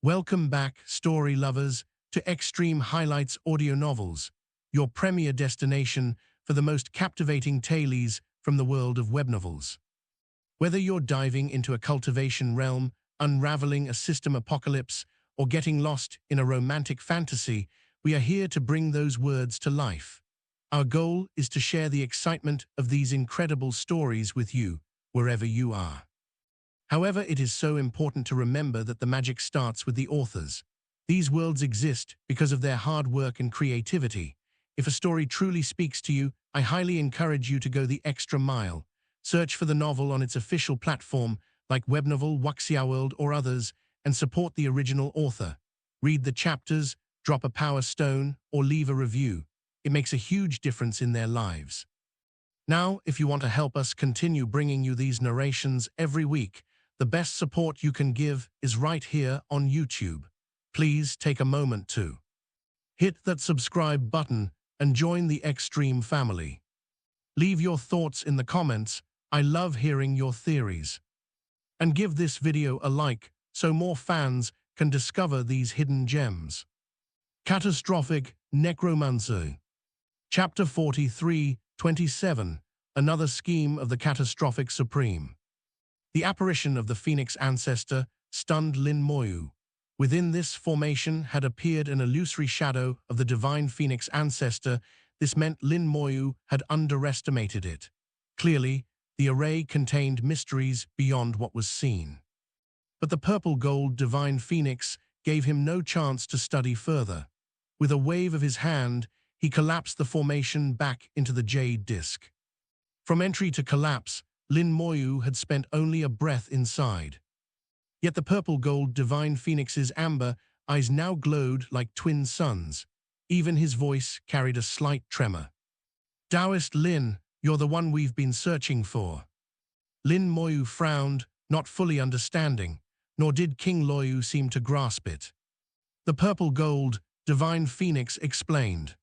Welcome back, story lovers, to Extreme Highlights Audio Novels, your premier destination for the most captivating tales from the world of webnovels. Whether you're diving into a cultivation realm, unraveling a system apocalypse, or getting lost in a romantic fantasy, we are here to bring those words to life. Our goal is to share the excitement of these incredible stories with you, wherever you are. However, it is so important to remember that the magic starts with the authors. These worlds exist because of their hard work and creativity. If a story truly speaks to you, I highly encourage you to go the extra mile. Search for the novel on its official platform, like Webnovel, Wuxiaworld, or others, and support the original author. Read the chapters, drop a power stone, or leave a review. It makes a huge difference in their lives. Now, if you want to help us continue bringing you these narrations every week, the best support you can give is right here on YouTube. Please take a moment to hit that subscribe button and join the Extreme family. Leave your thoughts in the comments. I love hearing your theories. And give this video a like so more fans can discover these hidden gems. Catastrophic Necromancer. Chapter 43-27, Another Scheme of the Catastrophic Supreme. The apparition of the Phoenix ancestor stunned Lin Moyu. Within this formation had appeared an illusory shadow of the divine Phoenix ancestor. This meant Lin Moyu had underestimated it. Clearly, the array contained mysteries beyond what was seen. But the purple-gold divine Phoenix gave him no chance to study further. With a wave of his hand, he collapsed the formation back into the jade disk. From entry to collapse, Lin Moyu had spent only a breath inside. Yet the purple-gold divine Phoenix's amber eyes now glowed like twin suns. Even his voice carried a slight tremor. "Taoist Lin, you're the one we've been searching for." Lin Moyu frowned, not fully understanding, nor did King Loyu seem to grasp it. The purple-gold divine Phoenix explained.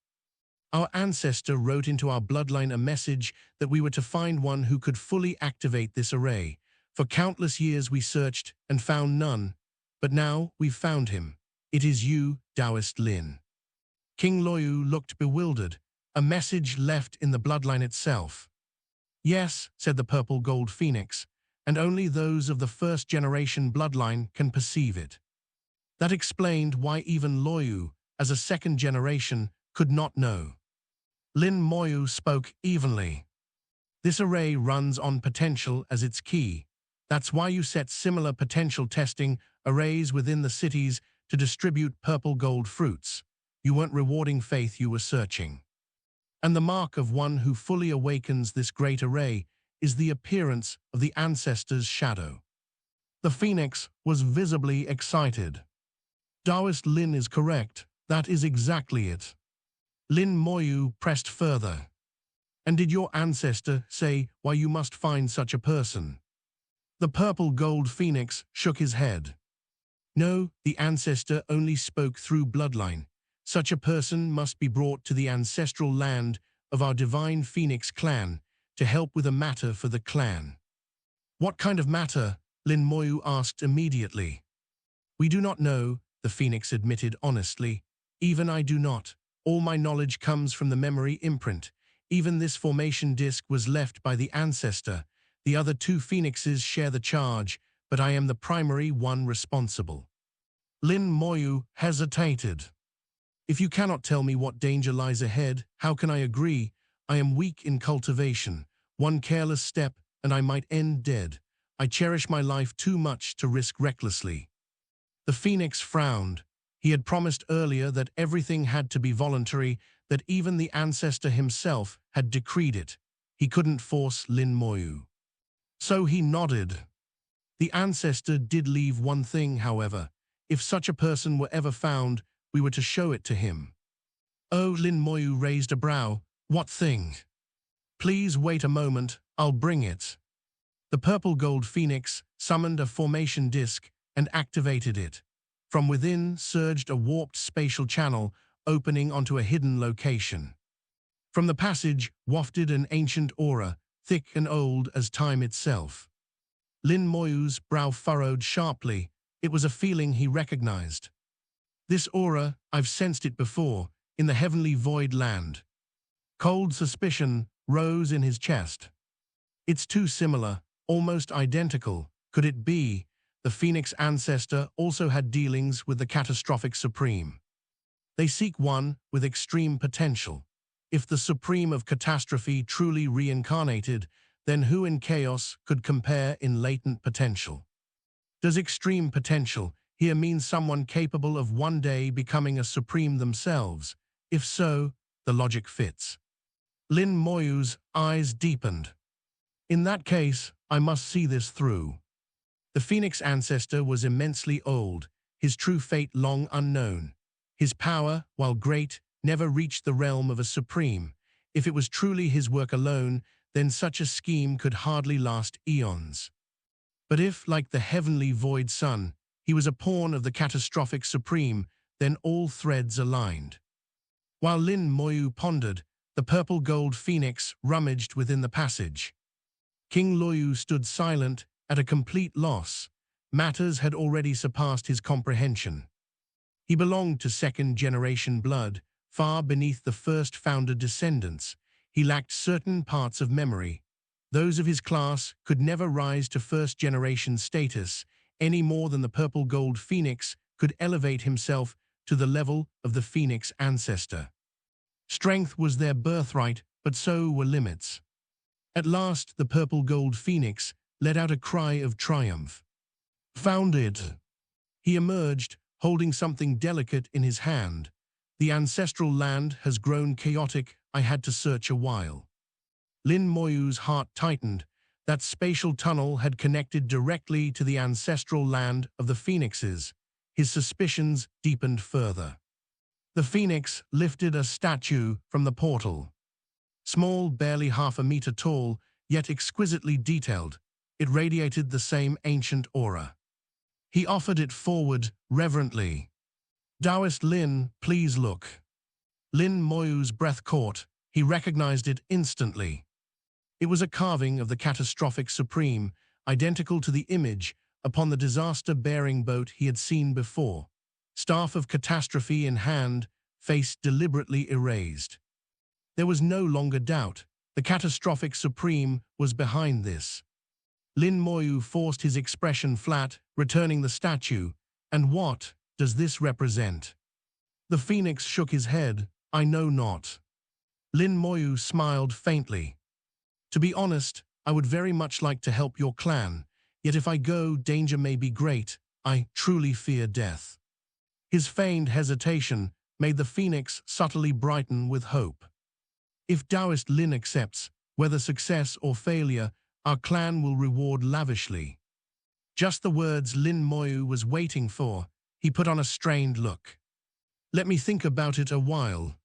"Our ancestor wrote into our bloodline a message that we were to find one who could fully activate this array. For countless years we searched and found none, but now we've found him. It is you, Taoist Lin." King Loyu looked bewildered, a message left in the bloodline itself. "Yes," said the purple-gold Phoenix, "and only those of the first-generation bloodline can perceive it." That explained why even Loyu, as a second generation, could not know. Lin Moyu spoke evenly. "This array runs on potential as its key. That's why you set similar potential testing arrays within the cities to distribute purple-gold fruits. You weren't rewarding faith, you were searching. And the mark of one who fully awakens this great array is the appearance of the ancestor's shadow." The Phoenix was visibly excited. "Taoist Lin is correct. That is exactly it." Lin Moyu pressed further. "And did your ancestor say why you must find such a person?" The purple-gold Phoenix shook his head. "No, the ancestor only spoke through bloodline. Such a person must be brought to the ancestral land of our divine Phoenix clan to help with a matter for the clan." "What kind of matter?" Lin Moyu asked immediately. "We do not know," the Phoenix admitted honestly. "Even I do not. All my knowledge comes from the memory imprint. Even this formation disk was left by the ancestor. The other two Phoenixes share the charge, but I am the primary one responsible." Lin Moyu hesitated. "If you cannot tell me what danger lies ahead, how can I agree? I am weak in cultivation. One careless step, and I might end dead. I cherish my life too much to risk recklessly." The Phoenix frowned. He had promised earlier that everything had to be voluntary, that even the ancestor himself had decreed it. He couldn't force Lin Moyu. So he nodded. The ancestor did leave one thing, however. If such a person were ever found, we were to show it to him. "Oh," Lin Moyu raised a brow. "What thing?" "Please wait a moment, I'll bring it." The purple-gold Phoenix summoned a formation disk and activated it. From within surged a warped spatial channel opening onto a hidden location. From the passage wafted an ancient aura, thick and old as time itself. Lin Moyu's brow furrowed sharply. It was a feeling he recognized. This aura, I've sensed it before, in the heavenly void land. Cold suspicion rose in his chest. It's too similar, almost identical. Could it be the Phoenix ancestor also had dealings with the Catastrophic Supreme? They seek one with extreme potential. If the Supreme of Catastrophe truly reincarnated, then who in chaos could compare in latent potential? Does extreme potential here mean someone capable of one day becoming a Supreme themselves? If so, the logic fits. Lin Moyu's eyes deepened. In that case, I must see this through. The Phoenix ancestor was immensely old, his true fate long unknown. His power, while great, never reached the realm of a Supreme. If it was truly his work alone, then such a scheme could hardly last eons. But if, like the heavenly void sun, he was a pawn of the Catastrophic Supreme, then all threads aligned. While Lin Moyu pondered, the purple-gold phoenix rummaged within the passage. King Loyu stood silent, at a complete loss. Matters had already surpassed his comprehension. He belonged to second-generation blood, far beneath the first founder descendants. He lacked certain parts of memory. Those of his class could never rise to first-generation status, any more than the purple-gold phoenix could elevate himself to the level of the phoenix ancestor. Strength was their birthright, but so were limits. At last, the purple-gold phoenix let out a cry of triumph. Found it! He emerged, holding something delicate in his hand. The ancestral land has grown chaotic. I had to search a while. Lin Moyu's heart tightened. That spatial tunnel had connected directly to the ancestral land of the phoenixes. His suspicions deepened further. The phoenix lifted a statue from the portal. Small, barely half a meter tall, yet exquisitely detailed, it radiated the same ancient aura. He offered it forward, reverently. Taoist Lin, please look. Lin Moyu's breath caught. He recognized it instantly. It was a carving of the Catastrophic Supreme, identical to the image upon the disaster-bearing boat he had seen before. Staff of catastrophe in hand, face deliberately erased. There was no longer doubt. The Catastrophic Supreme was behind this. Lin Moyu forced his expression flat, returning the statue. And what does this represent? The phoenix shook his head. I know not. Lin Moyu smiled faintly. To be honest, I would very much like to help your clan, yet if I go, danger may be great. I truly fear death. His feigned hesitation made the phoenix subtly brighten with hope. If Taoist Lin accepts, whether success or failure, our clan will reward lavishly. Just the words Lin Moyu was waiting for. He put on a strained look. Let me think about it a while.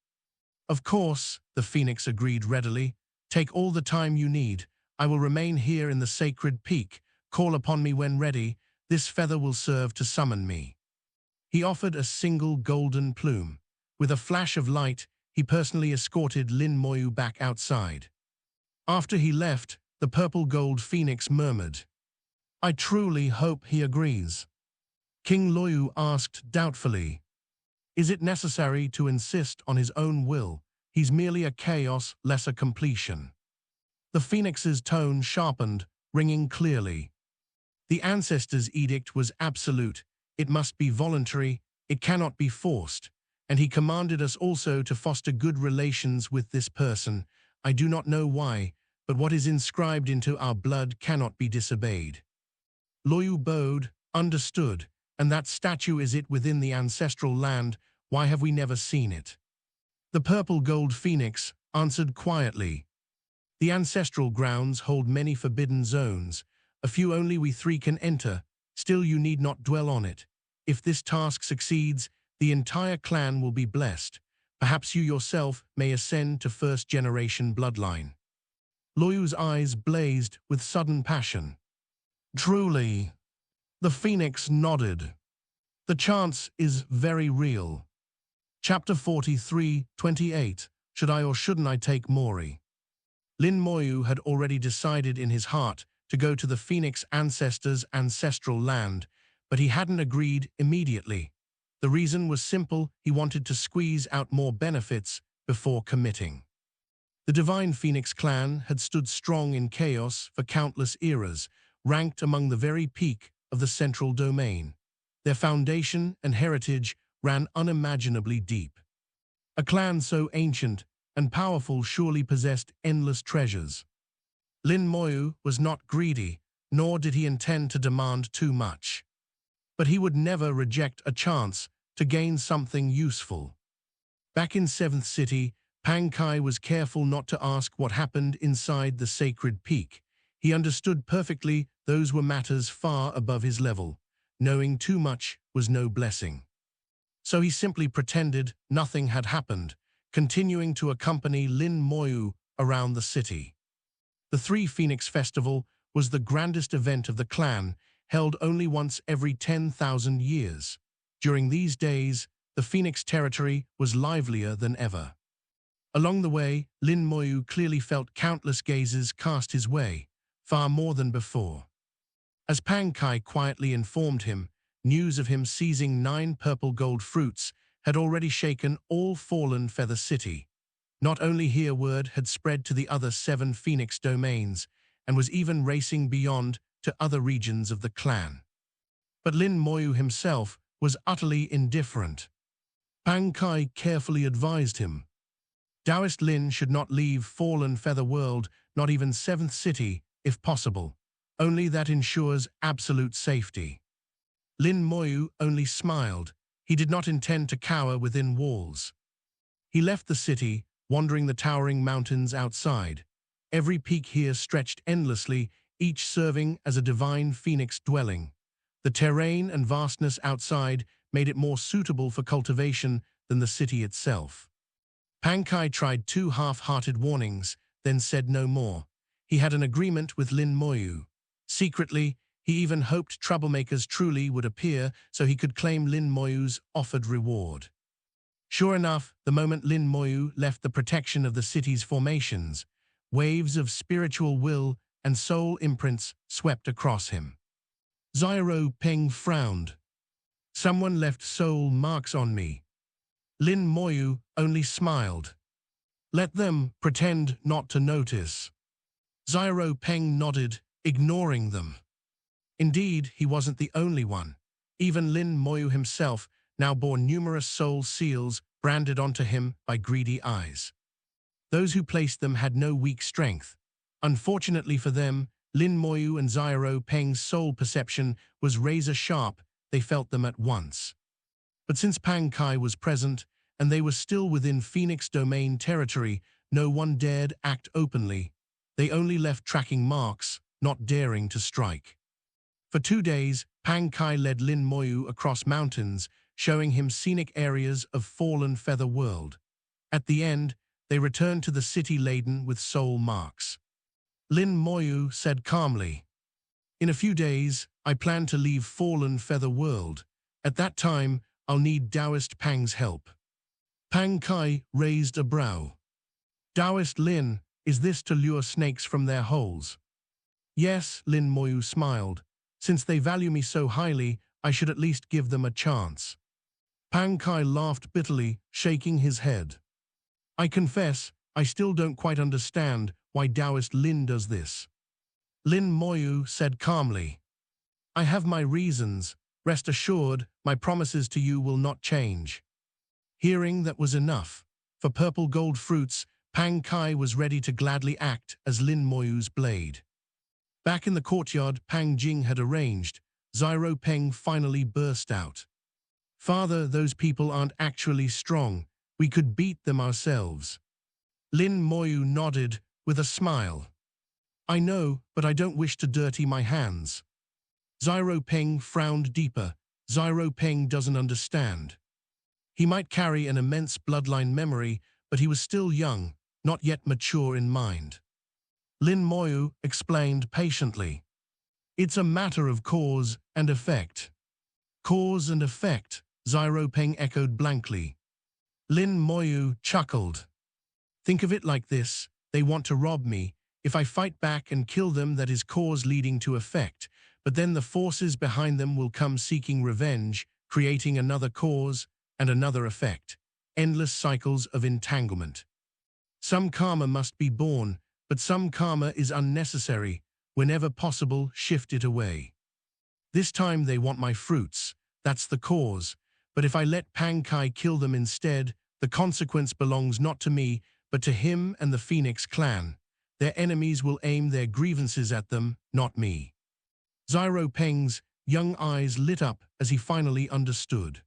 Of course, the phoenix agreed readily. Take all the time you need. I will remain here in the sacred peak. Call upon me when ready. This feather will serve to summon me. He offered a single golden plume. With a flash of light, he personally escorted Lin Moyu back outside. After he left, the purple-gold phoenix murmured, I truly hope he agrees. King Loyu asked doubtfully, is it necessary to insist on his own will? He's merely a chaos, lesser completion. The phoenix's tone sharpened, ringing clearly. The ancestor's edict was absolute. It must be voluntary. It cannot be forced. And he commanded us also to foster good relations with this person. I do not know why, but what is inscribed into our blood cannot be disobeyed. Loyu bowed, understood, and that statue is it within the ancestral land. Why have we never seen it? The purple-gold phoenix answered quietly. The ancestral grounds hold many forbidden zones. A few only we three can enter. Still you need not dwell on it. If this task succeeds, the entire clan will be blessed. Perhaps you yourself may ascend to first-generation bloodline. Loyu's eyes blazed with sudden passion. Truly. The phoenix nodded. The chance is very real. Chapter 43:28. Should I or shouldn't I take Mori? Lin Moyu had already decided in his heart to go to the phoenix ancestors' ancestral land, but he hadn't agreed immediately. The reason was simple: he wanted to squeeze out more benefits before committing. The Divine Phoenix clan had stood strong in chaos for countless eras, ranked among the very peak of the central domain. Their foundation and heritage ran unimaginably deep. A clan so ancient and powerful surely possessed endless treasures. Lin Moyu was not greedy, nor did he intend to demand too much. But he would never reject a chance to gain something useful. Back in Seventh City, Pang Kai was careful not to ask what happened inside the sacred peak. He understood perfectly those were matters far above his level. Knowing too much was no blessing. So he simply pretended nothing had happened, continuing to accompany Lin Moyu around the city. The Three Phoenix Festival was the grandest event of the clan, held only once every 10,000 years. During these days, the Phoenix territory was livelier than ever. Along the way, Lin Moyu clearly felt countless gazes cast his way, far more than before. As Pang Kai quietly informed him, news of him seizing 9 purple gold fruits had already shaken all Fallen Feather City. Not only here, word had spread to the other 7 Phoenix domains, and was even racing beyond to other regions of the clan. But Lin Moyu himself was utterly indifferent. Pang Kai carefully advised him. Taoist Lin should not leave Fallen Feather World, not even 7th City, if possible. Only that ensures absolute safety. Lin Moyu only smiled. He did not intend to cower within walls. He left the city, wandering the towering mountains outside. Every peak here stretched endlessly, each serving as a divine phoenix dwelling. The terrain and vastness outside made it more suitable for cultivation than the city itself. Pang Kai tried 2 half-hearted warnings, then said no more. He had an agreement with Lin Moyu. Secretly, he even hoped troublemakers truly would appear so he could claim Lin Moyu's offered reward. Sure enough, the moment Lin Moyu left the protection of the city's formations, waves of spiritual will and soul imprints swept across him. Zyro Peng frowned. Someone left soul marks on me. Lin Moyu only smiled. Let them pretend not to notice. Zyro Peng nodded, ignoring them. Indeed, he wasn't the only one. Even Lin Moyu himself now bore numerous soul seals branded onto him by greedy eyes. Those who placed them had no weak strength. Unfortunately for them, Lin Moyu and Zyro Peng's soul perception was razor sharp. They felt them at once. But since Pang Kai was present, and they were still within Phoenix Domain territory, no one dared act openly. They only left tracking marks, not daring to strike. For 2 days, Pang Kai led Lin Moyu across mountains, showing him scenic areas of Fallen Feather World. At the end, they returned to the city laden with soul marks. Lin Moyu said calmly, "In a few days, I plan to leave Fallen Feather World. At that time, I'll need Taoist Pang's help." Pang Kai raised a brow. "Taoist Lin, is this to lure snakes from their holes?" "Yes," Lin Moyu smiled. "Since they value me so highly, I should at least give them a chance." Pang Kai laughed bitterly, shaking his head. "I confess, I still don't quite understand why Taoist Lin does this." Lin Moyu said calmly, "I have my reasons. Rest assured, my promises to you will not change." Hearing that was enough. For purple gold fruits, Pang Kai was ready to gladly act as Lin Moyu's blade. Back in the courtyard Pang Jing had arranged, Zyro Peng finally burst out. "Father, those people aren't actually strong. We could beat them ourselves." Lin Moyu nodded with a smile. "I know, but I don't wish to dirty my hands." Zyro Peng frowned deeper. Zyro Peng doesn't understand. He might carry an immense bloodline memory, but he was still young, not yet mature in mind. Lin Moyu explained patiently. "It's a matter of cause and effect." "Cause and effect," Zyro Peng echoed blankly. Lin Moyu chuckled. "Think of it like this. They want to rob me. If I fight back and kill them, that is cause leading to effect. but then the forces behind them will come seeking revenge, creating another cause and another effect. Endless cycles of entanglement. Some karma must be born, but some karma is unnecessary. Whenever possible, shift it away. This time they want my fruits. That's the cause. But if I let Pankai kill them instead, the consequence belongs not to me, but to him and the Phoenix clan. Their enemies will aim their grievances at them, not me. Zyro Peng's young eyes lit up as he finally understood.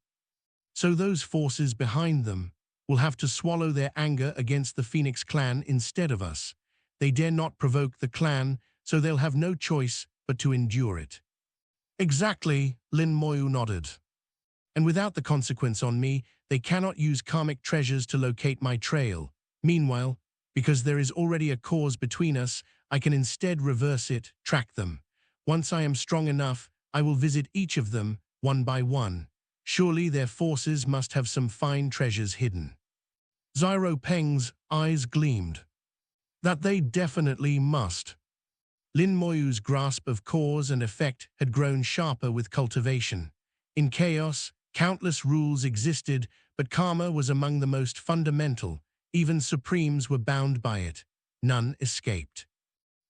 So those forces behind them will have to swallow their anger against the Phoenix clan instead of us. They dare not provoke the clan, so they'll have no choice but to endure it. Exactly, Lin Moyu nodded. And without the consequence on me, they cannot use karmic treasures to locate my trail. Meanwhile, because there is already a cause between us, I can instead reverse it, track them. Once I am strong enough, I will visit each of them, one by one. Surely their forces must have some fine treasures hidden. Zyro Peng's eyes gleamed. That they definitely must. Lin Moyu's grasp of cause and effect had grown sharper with cultivation. In chaos, countless rules existed, but karma was among the most fundamental. Even supremes were bound by it. None escaped.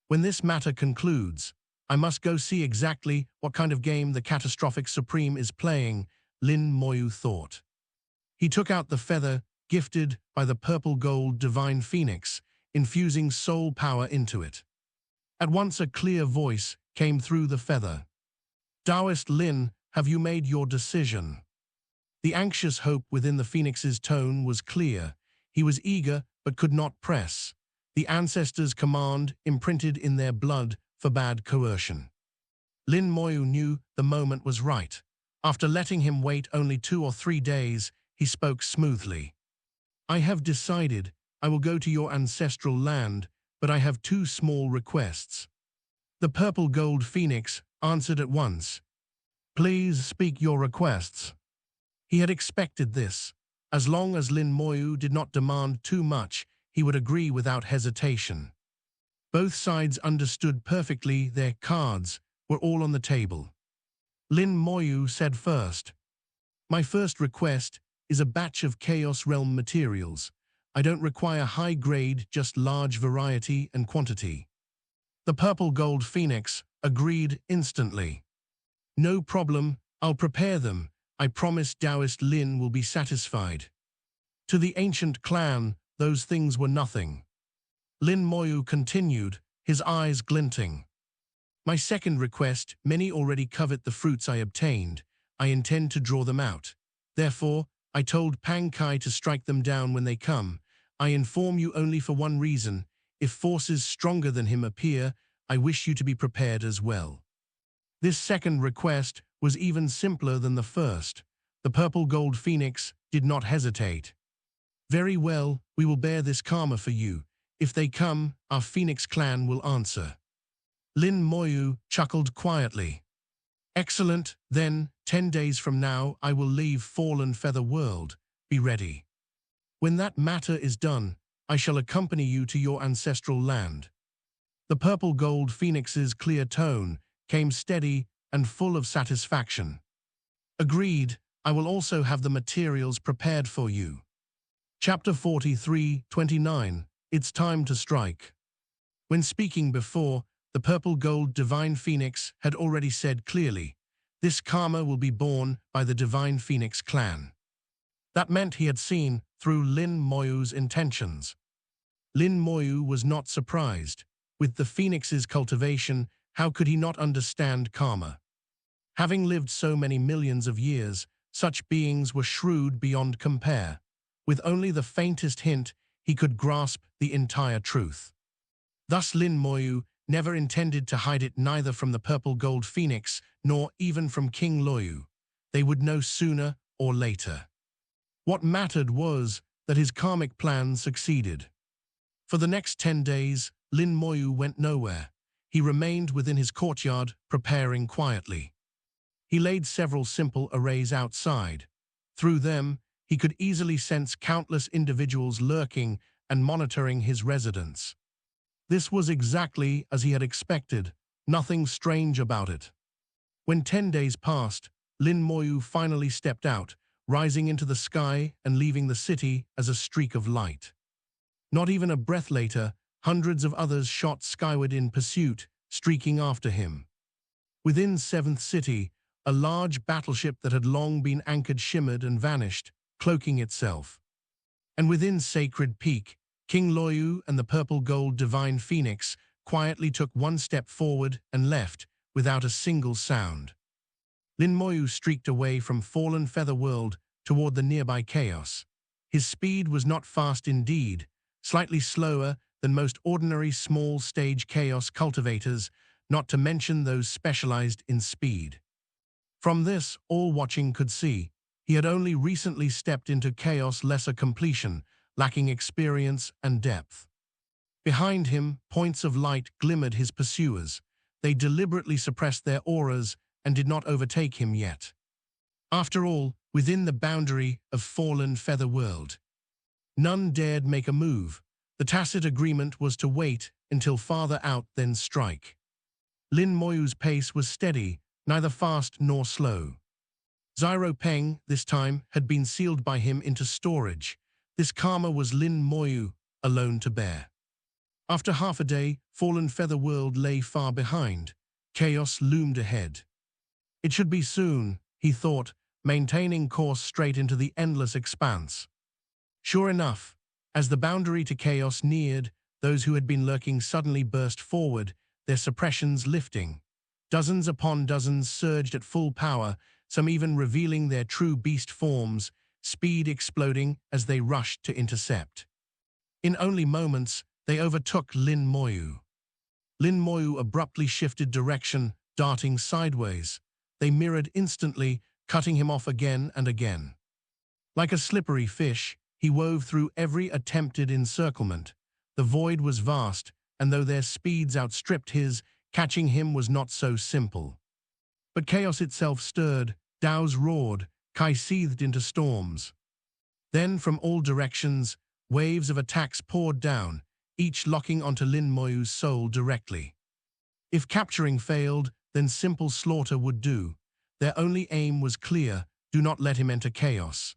When this matter concludes, I must go see exactly what kind of game the Catastrophic Supreme is playing, Lin Moyu thought. He took out the feather gifted by the purple-gold divine phoenix, infusing soul power into it. At once a clear voice came through the feather. Taoist Lin, have you made your decision? The anxious hope within the phoenix's tone was clear. He was eager but could not press. The ancestors' command, imprinted in their blood, forbade coercion. Lin Moyu knew the moment was right. After letting him wait only 2 or 3 days, he spoke smoothly. I have decided I will go to your ancestral land, but I have 2 small requests. The purple gold phoenix answered at once. Please speak your requests. He had expected this. As long as Lin Moyu did not demand too much, he would agree without hesitation. Both sides understood perfectly their cards were all on the table. Lin Moyu said first. My first request is a batch of Chaos Realm materials. I don't require high grade, just large variety and quantity. The purple gold phoenix agreed instantly. No problem, I'll prepare them. I promise Taoist Lin will be satisfied. To the ancient clan, those things were nothing. Lin Moyu continued, his eyes glinting. My second request, many already covet the fruits I obtained. I intend to draw them out. Therefore, I told Pankai to strike them down when they come. I inform you only for one reason. If forces stronger than him appear, I wish you to be prepared as well. This second request was even simpler than the first. The purple gold phoenix did not hesitate. Very well, we will bear this karma for you. If they come, our Phoenix clan will answer. Lin Moyu chuckled quietly. Excellent, then, 10 days from now I will leave Fallen Feather World. Be ready. When that matter is done, I shall accompany you to your ancestral land. The purple gold phoenix's clear tone came steady and full of satisfaction. Agreed, I will also have the materials prepared for you. Chapter 43:29. It's time to strike. When speaking before, the purple gold divine phoenix had already said clearly, this karma will be borne by the divine phoenix clan. That meant he had seen through Lin Moyu's intentions. Lin Moyu was not surprised. With the phoenix's cultivation, how could he not understand karma? Having lived so many millions of years, such beings were shrewd beyond compare. With only the faintest hint, he could grasp the entire truth. Thus Lin Moyu never intended to hide it neither from the purple gold phoenix nor even from King Loyu. They would know sooner or later. What mattered was that his karmic plan succeeded. For the next 10 days, Lin Moyu went nowhere. He remained within his courtyard, preparing quietly. He laid several simple arrays outside. Through them, he could easily sense countless individuals lurking and monitoring his residence. This was exactly as he had expected, nothing strange about it. When 10 days passed, Lin Moyu finally stepped out, rising into the sky and leaving the city as a streak of light. Not even a breath later, hundreds of others shot skyward in pursuit, streaking after him. Within Seventh City, a large battleship that had long been anchored shimmered and vanished, cloaking itself. And within Sacred Peak, King Loyu and the purple-gold Divine Phoenix quietly took one step forward and left, without a single sound. Lin Moyu streaked away from Fallen Feather World toward the nearby chaos. His speed was not fast indeed, slightly slower than most ordinary small-stage chaos cultivators, not to mention those specialized in speed. From this, all watching could see, he had only recently stepped into chaos lesser completion, lacking experience and depth. Behind him, points of light glimmered his pursuers. They deliberately suppressed their auras and did not overtake him yet. After all, within the boundary of Fallen Feather World, none dared make a move. The tacit agreement was to wait until farther out, then strike. Lin Moyu's pace was steady, neither fast nor slow. Zyro Peng, this time, had been sealed by him into storage. This karma was Lin Moyu alone to bear. After half a day, Fallen Feather World lay far behind. Chaos loomed ahead. It should be soon, he thought, maintaining course straight into the endless expanse. Sure enough, as the boundary to chaos neared, those who had been lurking suddenly burst forward, their suppressions lifting. Dozens upon dozens surged at full power, some even revealing their true beast forms, speed exploding as they rushed to intercept. In only moments, they overtook Lin Moyu. Lin Moyu abruptly shifted direction, darting sideways. They mirrored instantly, cutting him off again and again. Like a slippery fish, he wove through every attempted encirclement. The void was vast, and though their speeds outstripped his, catching him was not so simple. But chaos itself stirred, Daos roared, Kai seethed into storms. Then, from all directions, waves of attacks poured down, each locking onto Lin Moyu's soul directly. If capturing failed, then simple slaughter would do. Their only aim was clear: do not let him enter chaos.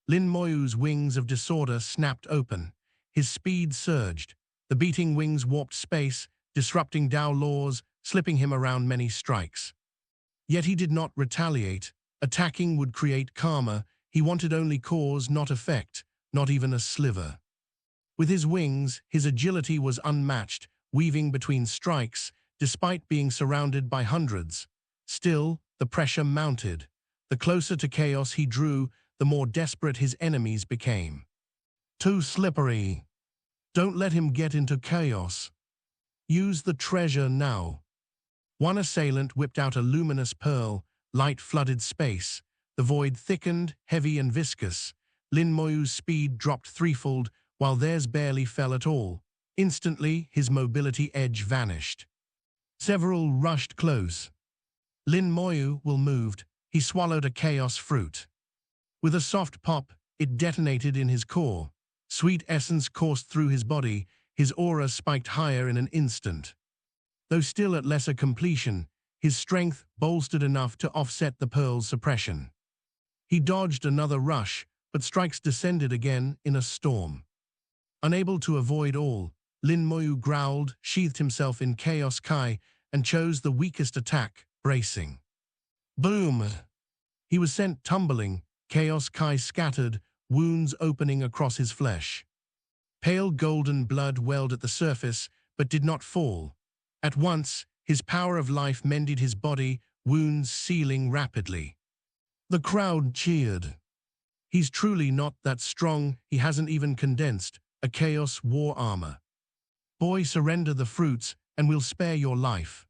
Lin Moyu's wings of disorder snapped open. His speed surged. The beating wings warped space, disrupting Dao laws, slipping him around many strikes. Yet he did not retaliate. Attacking would create karma. He wanted only cause, not effect, not even a sliver. With his wings, his agility was unmatched, weaving between strikes, despite being surrounded by hundreds. Still, the pressure mounted. The closer to chaos he drew, the more desperate his enemies became. Too slippery. Don't let him get into chaos. Use the treasure now. One assailant whipped out a luminous pearl. Light flooded space. The void thickened, heavy and viscous. Lin Moyu's speed dropped threefold, while theirs barely fell at all. Instantly, his mobility edge vanished. Several rushed close. Lin Moyu moved. He swallowed a chaos fruit. With a soft pop, it detonated in his core. Sweet essence coursed through his body. His aura spiked higher in an instant. Though still at lesser completion, his strength bolstered enough to offset the pearl's suppression. He dodged another rush, but strikes descended again in a storm. Unable to avoid all, Lin Moyu growled, sheathed himself in Chaos Kai, and chose the weakest attack, bracing. Boom! He was sent tumbling, Chaos Kai scattered, wounds opening across his flesh. Pale golden blood welled at the surface, but did not fall. At once, his power of life mended his body, wounds sealing rapidly. The crowd cheered. He's truly not that strong, he hasn't even condensed a chaos war armor. Boy, surrender the fruits, and we'll spare your life.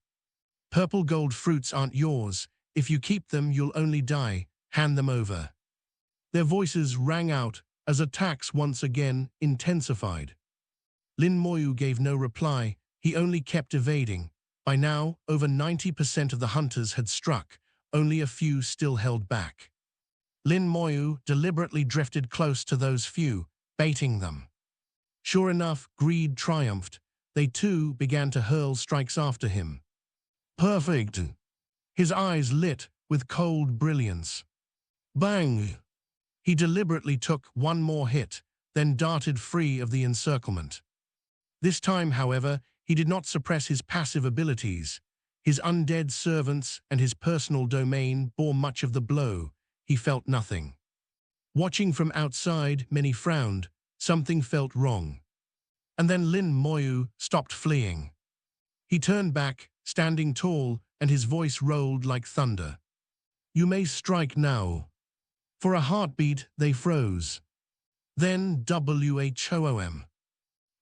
Purple gold fruits aren't yours. If you keep them, you'll only die. Hand them over. Their voices rang out as attacks once again intensified. Lin Moyu gave no reply. He only kept evading. By now, over 90% of the hunters had struck. Only a few still held back. Lin Moyu deliberately drifted close to those few, baiting them. Sure enough, greed triumphed. They too began to hurl strikes after him. Perfect! his eyes lit with cold brilliance. Bang! He deliberately took one more hit, then darted free of the encirclement. This time, however, he did not suppress his passive abilities. His undead servants and his personal domain bore much of the blow. He felt nothing. Watching from outside, many frowned. Something felt wrong. And then Lin Moyu stopped fleeing. He turned back, standing tall, and his voice rolled like thunder. "You may strike now." For a heartbeat, they froze. Then WHOOM.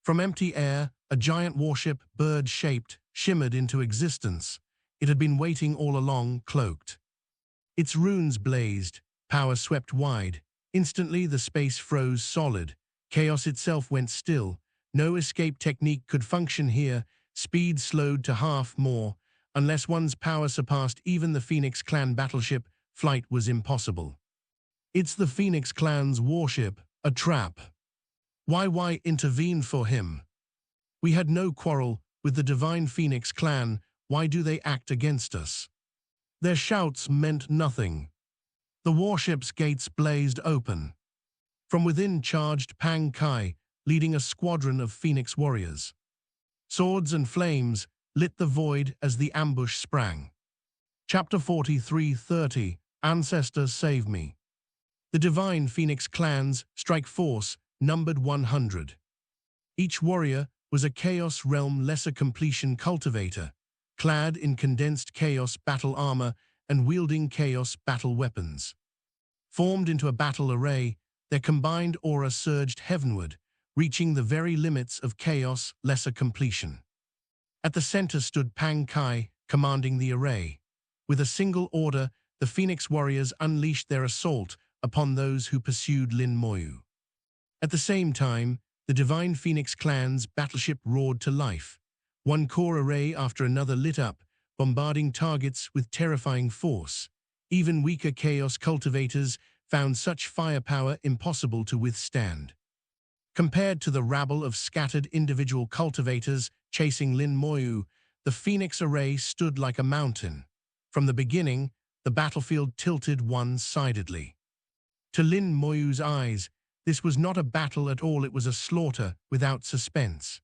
From empty air, a giant warship, bird-shaped, shimmered into existence. It had been waiting all along, cloaked. Its runes blazed, power swept wide. Instantly, the space froze solid. Chaos itself went still. No escape technique could function here. Speed slowed to half more. Unless one's power surpassed even the Phoenix Clan battleship, flight was impossible. It's the Phoenix Clan's warship, a trap. Why intervene for him? We had no quarrel with the divine Phoenix Clan. Why do they act against us? Their shouts meant nothing. The warship's gates blazed open. From within charged Pang Kai, leading a squadron of Phoenix warriors. Swords and flames lit the void as the ambush sprang. Chapter 43:30, Ancestor Save Me. The divine Phoenix Clan's strike force numbered 100. Each warrior was a Chaos Realm Lesser Completion cultivator, clad in condensed Chaos battle armor and wielding Chaos battle weapons. Formed into a battle array, their combined aura surged heavenward, reaching the very limits of Chaos Lesser Completion. At the center stood Pang Kai, commanding the array. With a single order, the Phoenix warriors unleashed their assault upon those who pursued Lin Moyu. At the same time, the divine Phoenix Clan's battleship roared to life. One core array after another lit up, bombarding targets with terrifying force. Even weaker Chaos cultivators found such firepower impossible to withstand. Compared to the rabble of scattered individual cultivators chasing Lin Moyu, the Phoenix array stood like a mountain. From the beginning, the battlefield tilted one-sidedly. To Lin Moyu's eyes, this was not a battle at all, it was a slaughter without suspense.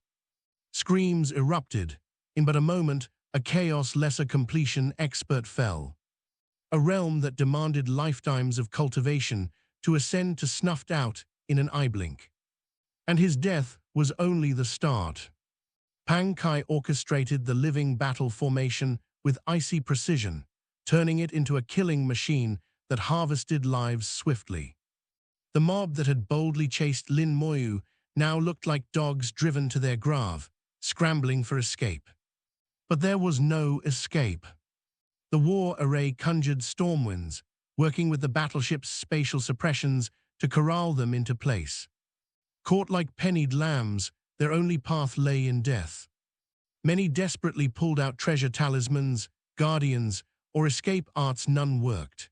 Screams erupted. In but a moment, a Chaos Lesser Completion expert fell. A realm that demanded lifetimes of cultivation to ascend to snuffed out in an eye blink. And his death was only the start. Pang Kai orchestrated the living battle formation with icy precision, turning it into a killing machine that harvested lives swiftly. The mob that had boldly chased Lin Moyu now looked like dogs driven to their grave, scrambling for escape. But there was no escape. The war array conjured stormwinds, working with the battleship's spatial suppressions to corral them into place. Caught like pennied lambs, their only path lay in death. Many desperately pulled out treasure talismans, guardians, or escape arts. None worked.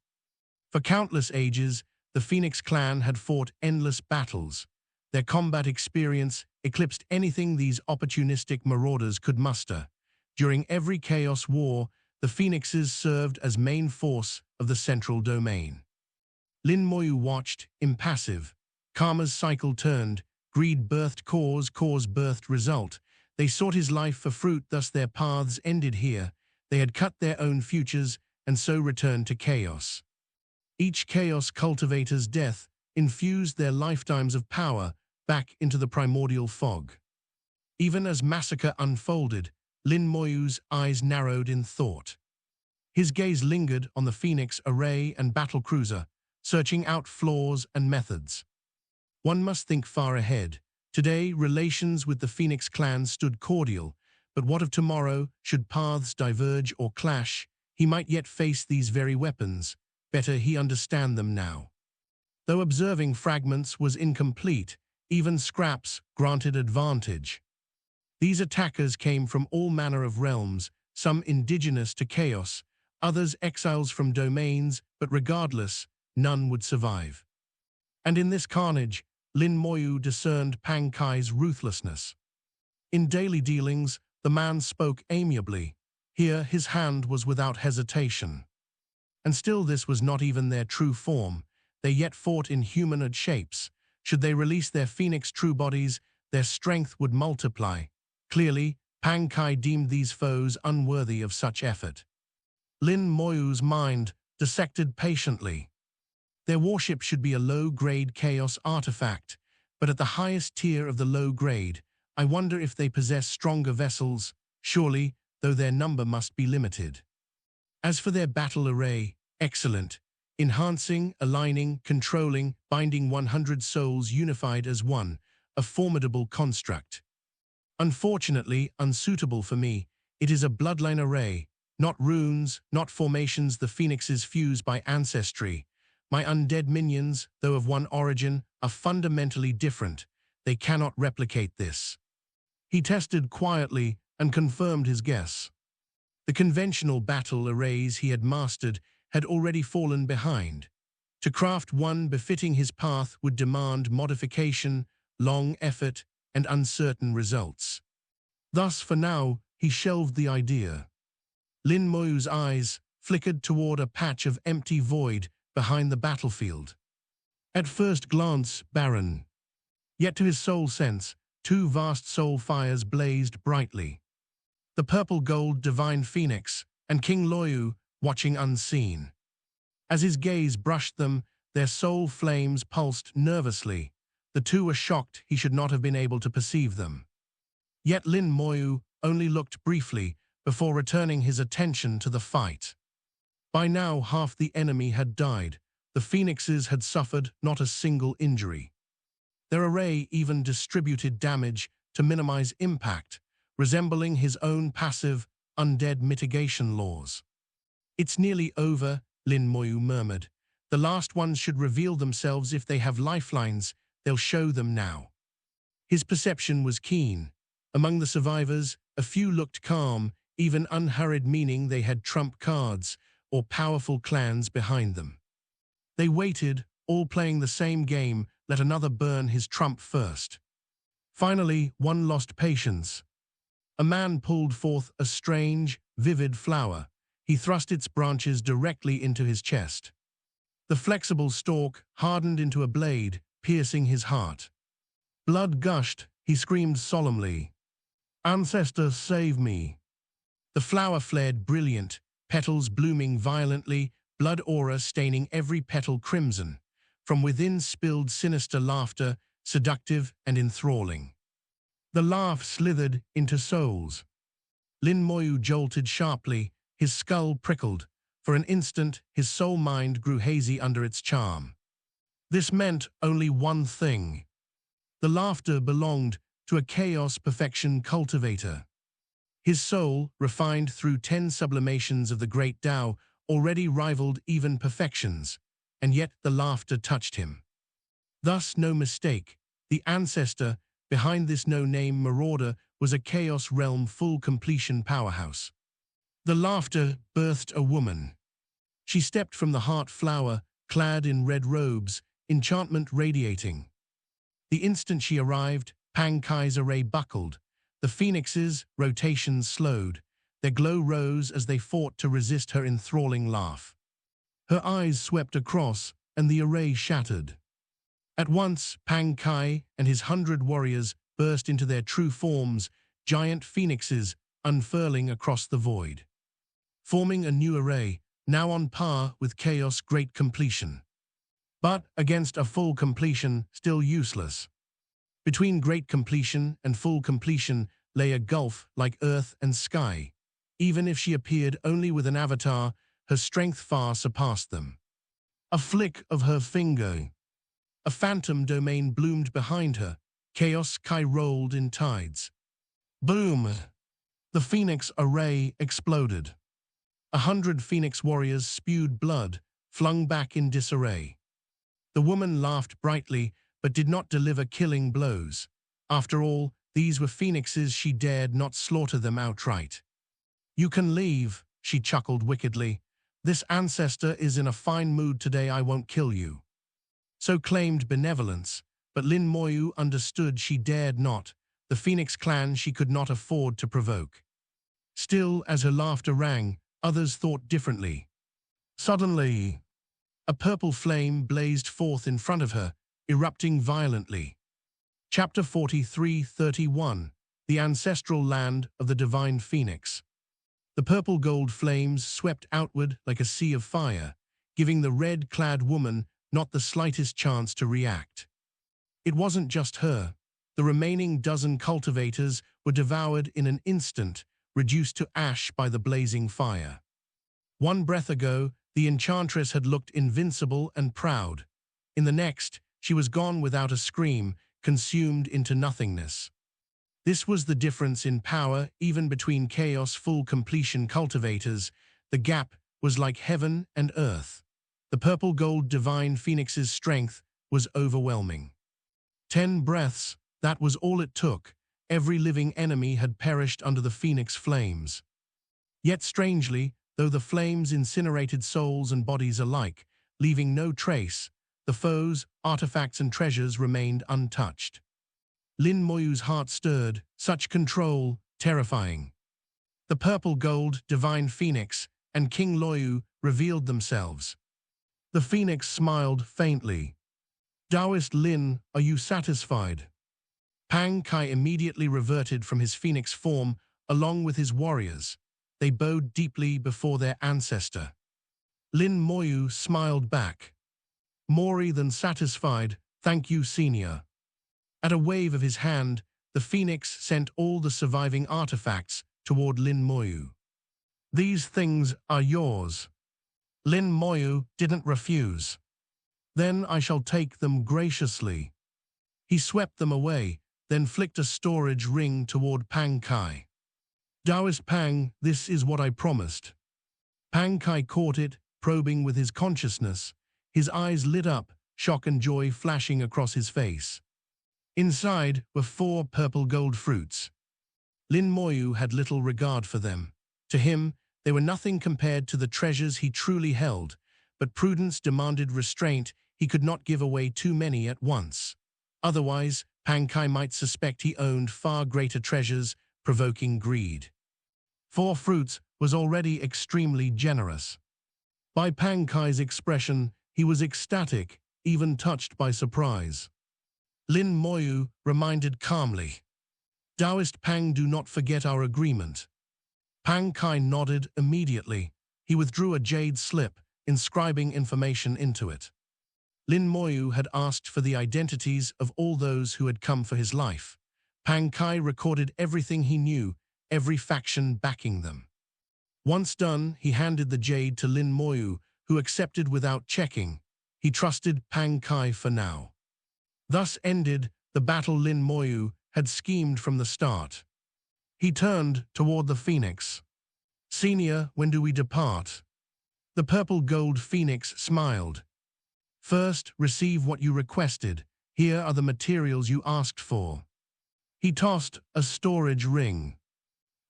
For countless ages, the Phoenix Clan had fought endless battles. Their combat experience eclipsed anything these opportunistic marauders could muster. During every Chaos War, the Phoenixes served as main force of the central domain. Lin Moyu watched, impassive. Karma's cycle turned. Greed birthed cause, cause birthed result. They sought his life for fruit, thus their paths ended here. They had cut their own futures and so returned to chaos. Each Chaos cultivator's death infused their lifetimes of power back into the primordial fog. Even as massacre unfolded, Lin Moyu's eyes narrowed in thought. His gaze lingered on the Phoenix array and battlecruiser, searching out flaws and methods. One must think far ahead. Today, relations with the Phoenix Clan stood cordial, but what of tomorrow, should paths diverge or clash? He might yet face these very weapons. Better he understand them now. Though observing fragments was incomplete, even scraps granted advantage. These attackers came from all manner of realms, some indigenous to chaos, others exiles from domains, but regardless, none would survive. And in this carnage, Lin Moyu discerned Pang Kai's ruthlessness. In daily dealings, the man spoke amiably. Here his hand was without hesitation. And still this was not even their true form. They yet fought in humanoid shapes. Should they release their phoenix true bodies, their strength would multiply. Clearly, Pang Kai deemed these foes unworthy of such effort. Lin Moyu's mind dissected patiently. Their warship should be a low-grade chaos artifact, but at the highest tier of the low grade, I wonder if they possess stronger vessels, surely, though their number must be limited. As for their battle array, excellent. Enhancing, aligning, controlling, binding 100 souls unified as one, a formidable construct. Unfortunately, unsuitable for me, it is a bloodline array, not runes, not formations the phoenixes fuse by ancestry. My undead minions, though of one origin, are fundamentally different. They cannot replicate this. He tested quietly and confirmed his guess. The conventional battle arrays he had mastered had already fallen behind. To craft one befitting his path would demand modification, long effort, and uncertain results. Thus, for now, he shelved the idea. Lin Moyu's eyes flickered toward a patch of empty void behind the battlefield. At first glance, barren. Yet to his soul sense, two vast soul fires blazed brightly. The purple-gold divine phoenix and King Loyu watching unseen. As his gaze brushed them, their soul flames pulsed nervously. The two were shocked he should not have been able to perceive them. Yet Lin Moyu only looked briefly before returning his attention to the fight. By now, half the enemy had died. The phoenixes had suffered not a single injury. Their array even distributed damage to minimize impact, resembling his own passive, undead mitigation laws. "It's nearly over," Lin Moyu murmured. "The last ones should reveal themselves if they have lifelines. They'll show them now." His perception was keen. Among the survivors, a few looked calm, even unhurried, meaning they had trump cards or powerful clans behind them. They waited, all playing the same game, let another burn his trump first. Finally, one lost patience. A man pulled forth a strange, vivid flower. He thrust its branches directly into his chest. The flexible stalk hardened into a blade, piercing his heart. Blood gushed, he screamed solemnly, "Ancestor, save me!" The flower flared brilliant, petals blooming violently, blood aura staining every petal crimson. From within spilled sinister laughter, seductive and enthralling. The laugh slithered into souls. Lin Moyu jolted sharply, his skull prickled. For an instant, his soul mind grew hazy under its charm. This meant only one thing. The laughter belonged to a chaos perfection cultivator. His soul, refined through 10 sublimations of the great Tao, already rivaled even perfections, and yet the laughter touched him. Thus, no mistake, the ancestor behind this no-name marauder was a chaos realm full completion powerhouse. The laughter birthed a woman. She stepped from the heart flower, clad in red robes, enchantment radiating. The instant she arrived, Pang Kai's array buckled. The phoenixes' rotations slowed. Their glow rose as they fought to resist her enthralling laugh. Her eyes swept across, and the array shattered. At once, Pang Kai and his 100 warriors burst into their true forms, giant phoenixes unfurling across the void. Forming a new array, now on par with Chaos' great completion. But against a full completion, still useless. Between great completion and full completion lay a gulf like earth and sky. Even if she appeared only with an avatar, her strength far surpassed them. A flick of her finger. A phantom domain bloomed behind her. Chaos Kai rolled in tides. Boom! The phoenix array exploded. 100 phoenix warriors spewed blood, flung back in disarray. The woman laughed brightly, but did not deliver killing blows. After all, these were phoenixes, she dared not slaughter them outright. "You can leave," she chuckled wickedly. "This ancestor is in a fine mood today, I won't kill you." So claimed benevolence, but Lin Moyu understood she dared not. The Phoenix clan she could not afford to provoke. Still, as her laughter rang, others thought differently. Suddenly, a purple flame blazed forth in front of her, erupting violently. Chapter 43:31. The Ancestral Land of the Divine Phoenix. The purple-gold flames swept outward like a sea of fire, giving the red-clad woman not the slightest chance to react. It wasn't just her. The remaining dozen cultivators were devoured in an instant, reduced to ash by the blazing fire. One breath ago, the enchantress had looked invincible and proud. In the next, she was gone without a scream, consumed into nothingness. This was the difference in power even between chaos-full completion cultivators. The gap was like heaven and earth. The purple-gold divine phoenix's strength was overwhelming. 10 breaths, that was all it took. Every living enemy had perished under the phoenix flames. Yet strangely, though the flames incinerated souls and bodies alike, leaving no trace, the foes, artifacts and treasures remained untouched. Lin Moyu's heart stirred, such control, terrifying. The purple-gold divine phoenix and King Loyu revealed themselves. The phoenix smiled faintly. "Taoist Lin, are you satisfied?" Pang Kai immediately reverted from his phoenix form along with his warriors. They bowed deeply before their ancestor. Lin Moyu smiled back. "More than satisfied, thank you, senior." At a wave of his hand, the phoenix sent all the surviving artifacts toward Lin Moyu. "These things are yours." Lin Moyu didn't refuse. "Then I shall take them graciously." He swept them away, then flicked a storage ring toward Pang Kai. "Taoist Pang, this is what I promised." Pang Kai caught it, probing with his consciousness. His eyes lit up, shock and joy flashing across his face. Inside were 4 purple gold fruits. Lin Moyu had little regard for them. To him, they were nothing compared to the treasures he truly held, but prudence demanded restraint. He could not give away too many at once. Otherwise, Pang Kai might suspect he owned far greater treasures, provoking greed. 4 fruits was already extremely generous. By Pang Kai's expression, he was ecstatic, even touched by surprise. Lin Moyu reminded calmly, "Taoist Pang, do not forget our agreement." Pang Kai nodded immediately. He withdrew a jade slip, inscribing information into it. Lin Moyu had asked for the identities of all those who had come for his life. Pang Kai recorded everything he knew, every faction backing them. Once done, he handed the jade to Lin Moyu, who accepted without checking. He trusted Pang Kai for now. Thus ended the battle Lin Moyu had schemed from the start. He turned toward the phoenix. "Senior, when do we depart?" The purple-gold phoenix smiled. "First, receive what you requested. Here are the materials you asked for." He tossed a storage ring.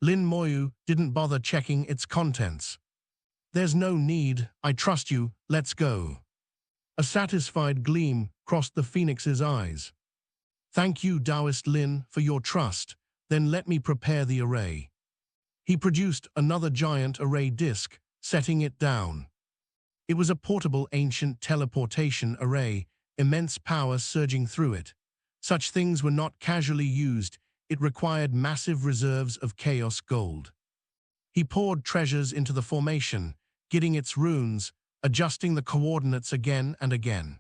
Lin Moyu didn't bother checking its contents. "There's no need, I trust you, let's go." A satisfied gleam crossed the phoenix's eyes. "Thank you, Taoist Lin, for your trust. Then let me prepare the array." He produced another giant array disk, setting it down. It was a portable ancient teleportation array, immense power surging through it. Such things were not casually used. It required massive reserves of chaos gold. He poured treasures into the formation, getting its runes, adjusting the coordinates again and again.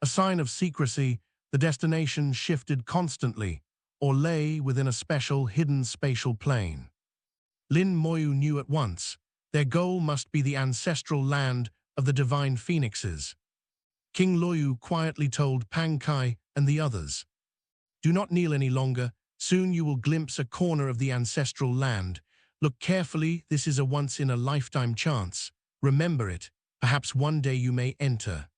A sign of secrecy, the destination shifted constantly, or lay within a special hidden spatial plane. Lin Moyu knew at once, their goal must be the ancestral land of the divine phoenixes. King Loyu quietly told Pang Kai and the others, "Do not kneel any longer. Soon you will glimpse a corner of the ancestral land. Look carefully, this is a once-in-a-lifetime chance. Remember it, perhaps one day you may enter."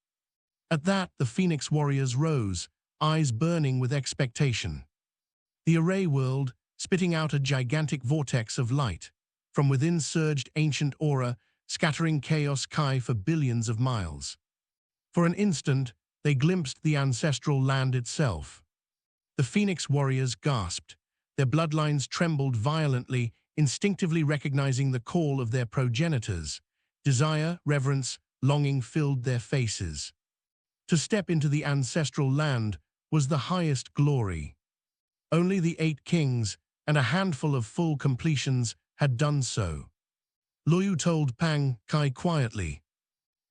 At that, the Phoenix warriors rose, eyes burning with expectation. The array whirled, spitting out a gigantic vortex of light. From within surged ancient aura, scattering chaos kai for billions of miles. For an instant, they glimpsed the ancestral land itself. The Phoenix warriors gasped. Their bloodlines trembled violently, instinctively recognizing the call of their progenitors. Desire, reverence, longing filled their faces. To step into the ancestral land was the highest glory. Only the 8 kings and a handful of full completions had done so. Loyu told Pang Kai quietly,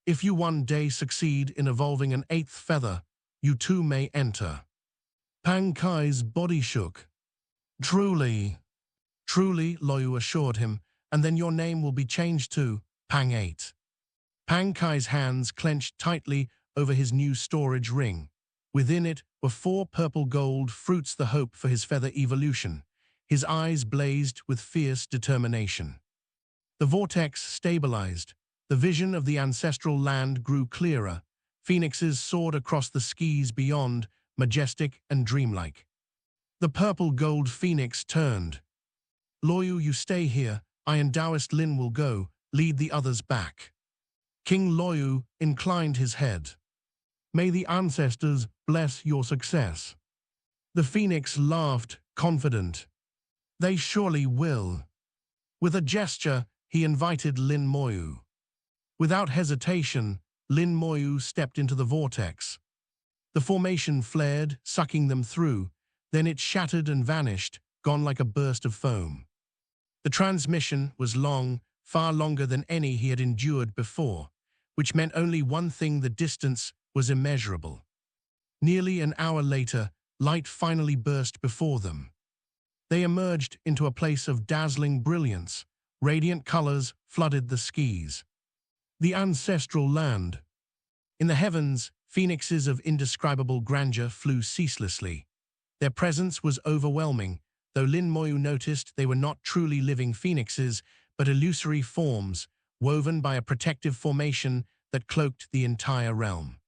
"If you one day succeed in evolving an 8th feather, you too may enter." Pang Kai's body shook. "Truly, truly," Loyu assured him, "and then your name will be changed to Pang 8. Pang Kai's hands clenched tightly over his new storage ring. Within it were 4 purple gold fruits, the hope for his feather evolution. His eyes blazed with fierce determination. The vortex stabilized. The vision of the ancestral land grew clearer. Phoenixes soared across the skies beyond, majestic and dreamlike. The purple gold phoenix turned. "Loyu, you stay here. I and Taoist Lin will go, lead the others back." King Loyu inclined his head. "May the ancestors bless your success." The phoenix laughed, confident. "They surely will." With a gesture, he invited Lin Moyu. Without hesitation, Lin Moyu stepped into the vortex. The formation flared, sucking them through. Then it shattered and vanished, gone like a burst of foam. The transmission was long, far longer than any he had endured before, which meant only one thing: the distance was immeasurable. Nearly an hour later, light finally burst before them. They emerged into a place of dazzling brilliance. Radiant colors flooded the skies. The ancestral land. In the heavens, phoenixes of indescribable grandeur flew ceaselessly. Their presence was overwhelming, though Lin Moyu noticed they were not truly living phoenixes, but illusory forms, woven by a protective formation that cloaked the entire realm.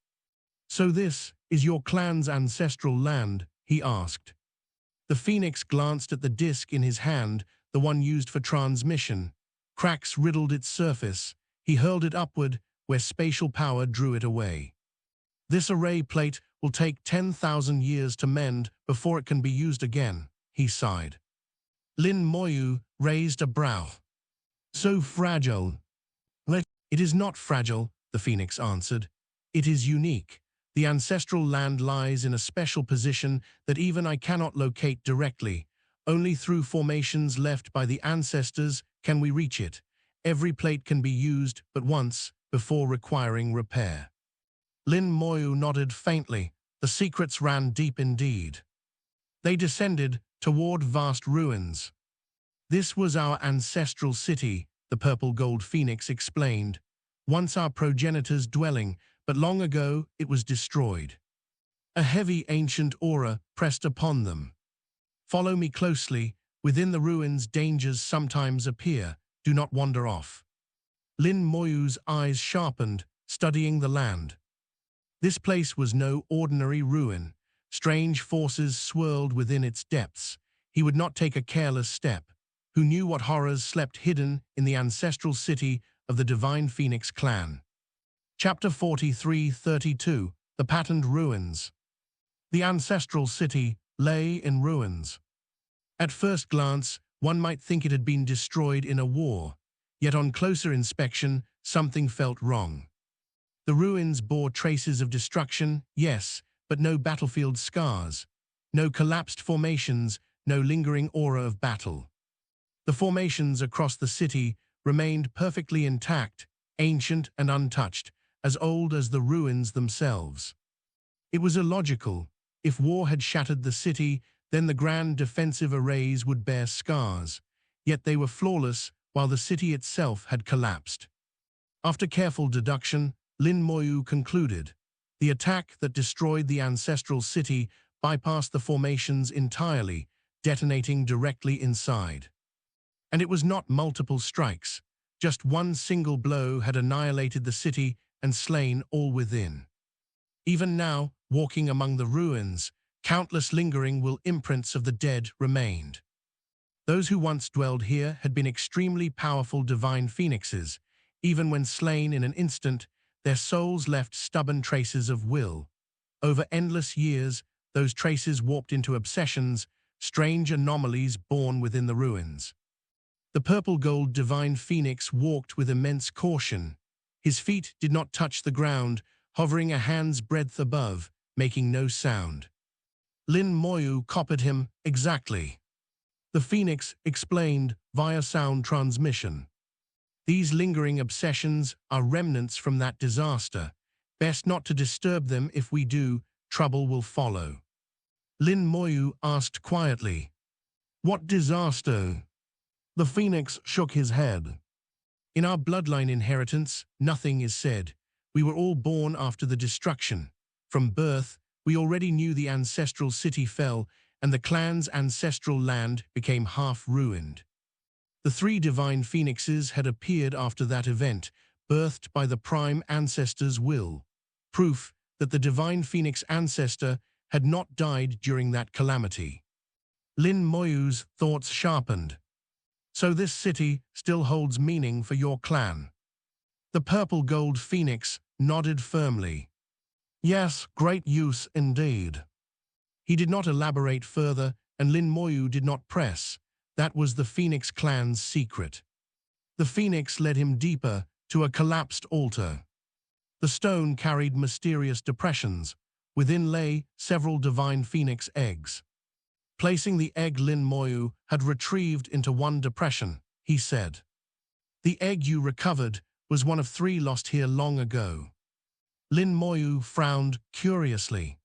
"So this is your clan's ancestral land?" he asked. The phoenix glanced at the disc in his hand, the one used for transmission. Cracks riddled its surface. He hurled it upward, where spatial power drew it away. "This array plate will take 10,000 years to mend before it can be used again," he sighed. Lin Moyu raised a brow. "So fragile." "It is not fragile," the phoenix answered. "It is unique. The ancestral land lies in a special position that even I cannot locate directly. Only through formations left by the ancestors can we reach it. Every plate can be used but once before requiring repair." Lin Moyu nodded faintly. The secrets ran deep indeed. They descended toward vast ruins. "This was our ancestral city," the purple gold phoenix explained. "Once our progenitors' dwelling, but long ago it was destroyed." A heavy ancient aura pressed upon them. "Follow me closely. Within the ruins dangers sometimes appear. Do not wander off." Lin Moyu's eyes sharpened, studying the land. This place was no ordinary ruin. Strange forces swirled within its depths. He would not take a careless step. Who knew what horrors slept hidden in the ancestral city of the Divine Phoenix clan? Chapter 43-32, The Patterned Ruins. The ancestral city lay in ruins. At first glance, one might think it had been destroyed in a war. Yet on closer inspection, something felt wrong. The ruins bore traces of destruction, yes, but no battlefield scars. No collapsed formations, no lingering aura of battle. The formations across the city remained perfectly intact, ancient and untouched, as old as the ruins themselves. It was illogical. If war had shattered the city, then the grand defensive arrays would bear scars. Yet they were flawless, while the city itself had collapsed. After careful deduction, Lin Moyu concluded. The attack that destroyed the ancestral city bypassed the formations entirely, detonating directly inside. And it was not multiple strikes. Just one single blow had annihilated the city and slain all within. Even now, walking among the ruins, countless lingering will imprints of the dead remained. Those who once dwelled here had been extremely powerful divine phoenixes. Even when slain in an instant, their souls left stubborn traces of will. Over endless years, those traces warped into obsessions, strange anomalies born within the ruins. The purple-gold divine phoenix walked with immense caution. His feet did not touch the ground, hovering a hand's breadth above, making no sound. Lin Moyu copied him exactly. The phoenix explained via sound transmission. These lingering obsessions are remnants from that disaster. Best not to disturb them. If we do, trouble will follow. Lin Moyu asked quietly, "What disaster?" The phoenix shook his head. "In our bloodline inheritance, nothing is said. We were all born after the destruction. From birth, we already knew the ancestral city fell, and the clan's ancestral land became half ruined. The three divine phoenixes had appeared after that event, birthed by the prime ancestor's will. Proof that the divine phoenix ancestor had not died during that calamity." Lin Moyu's thoughts sharpened. "So this city still holds meaning for your clan?" The purple-gold phoenix nodded firmly. "Yes, great use indeed." He did not elaborate further, and Lin Moyu did not press. That was the Phoenix clan's secret. The Phoenix led him deeper to a collapsed altar. The stone carried mysterious depressions. Within lay several divine Phoenix eggs. Placing the egg Lin Moyu had retrieved into one depression, he said, "The egg you recovered was one of 3 lost here long ago." Lin Moyu frowned curiously.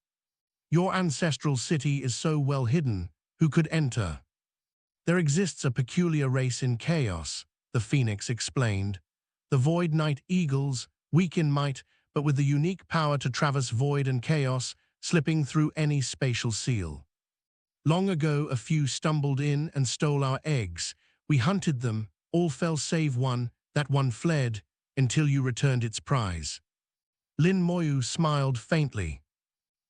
"Your ancestral city is so well hidden, who could enter?" "There exists a peculiar race in chaos," the Phoenix explained. "The Void Night Eagles, weak in might, but with the unique power to traverse void and chaos, slipping through any spatial seal. Long ago, a few stumbled in and stole our eggs. We hunted them, all fell save one. That one fled, until you returned its prize." Lin Moyu smiled faintly.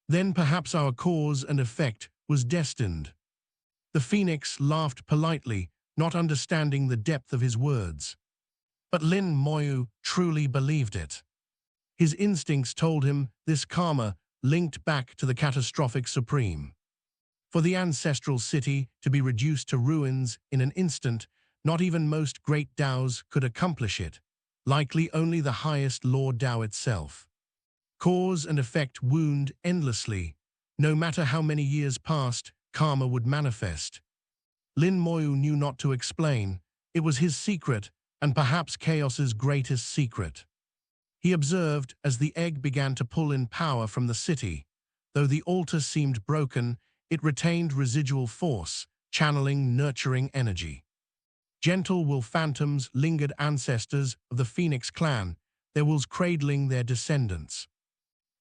"Then perhaps our cause and effect was destined." The Phoenix laughed politely, not understanding the depth of his words. But Lin Moyu truly believed it. His instincts told him this karma linked back to the catastrophic supreme. For the ancestral city to be reduced to ruins in an instant, not even most great Daos could accomplish it, likely only the highest Lord Dao itself. Cause and effect wound endlessly. No matter how many years passed, karma would manifest. Lin Moyu knew not to explain. It was his secret, and perhaps Chaos's greatest secret. He observed as the egg began to pull in power from the city. Though the altar seemed broken, it retained residual force, channeling nurturing energy. Gentle will phantoms lingered, ancestors of the Phoenix clan, their wills cradling their descendants.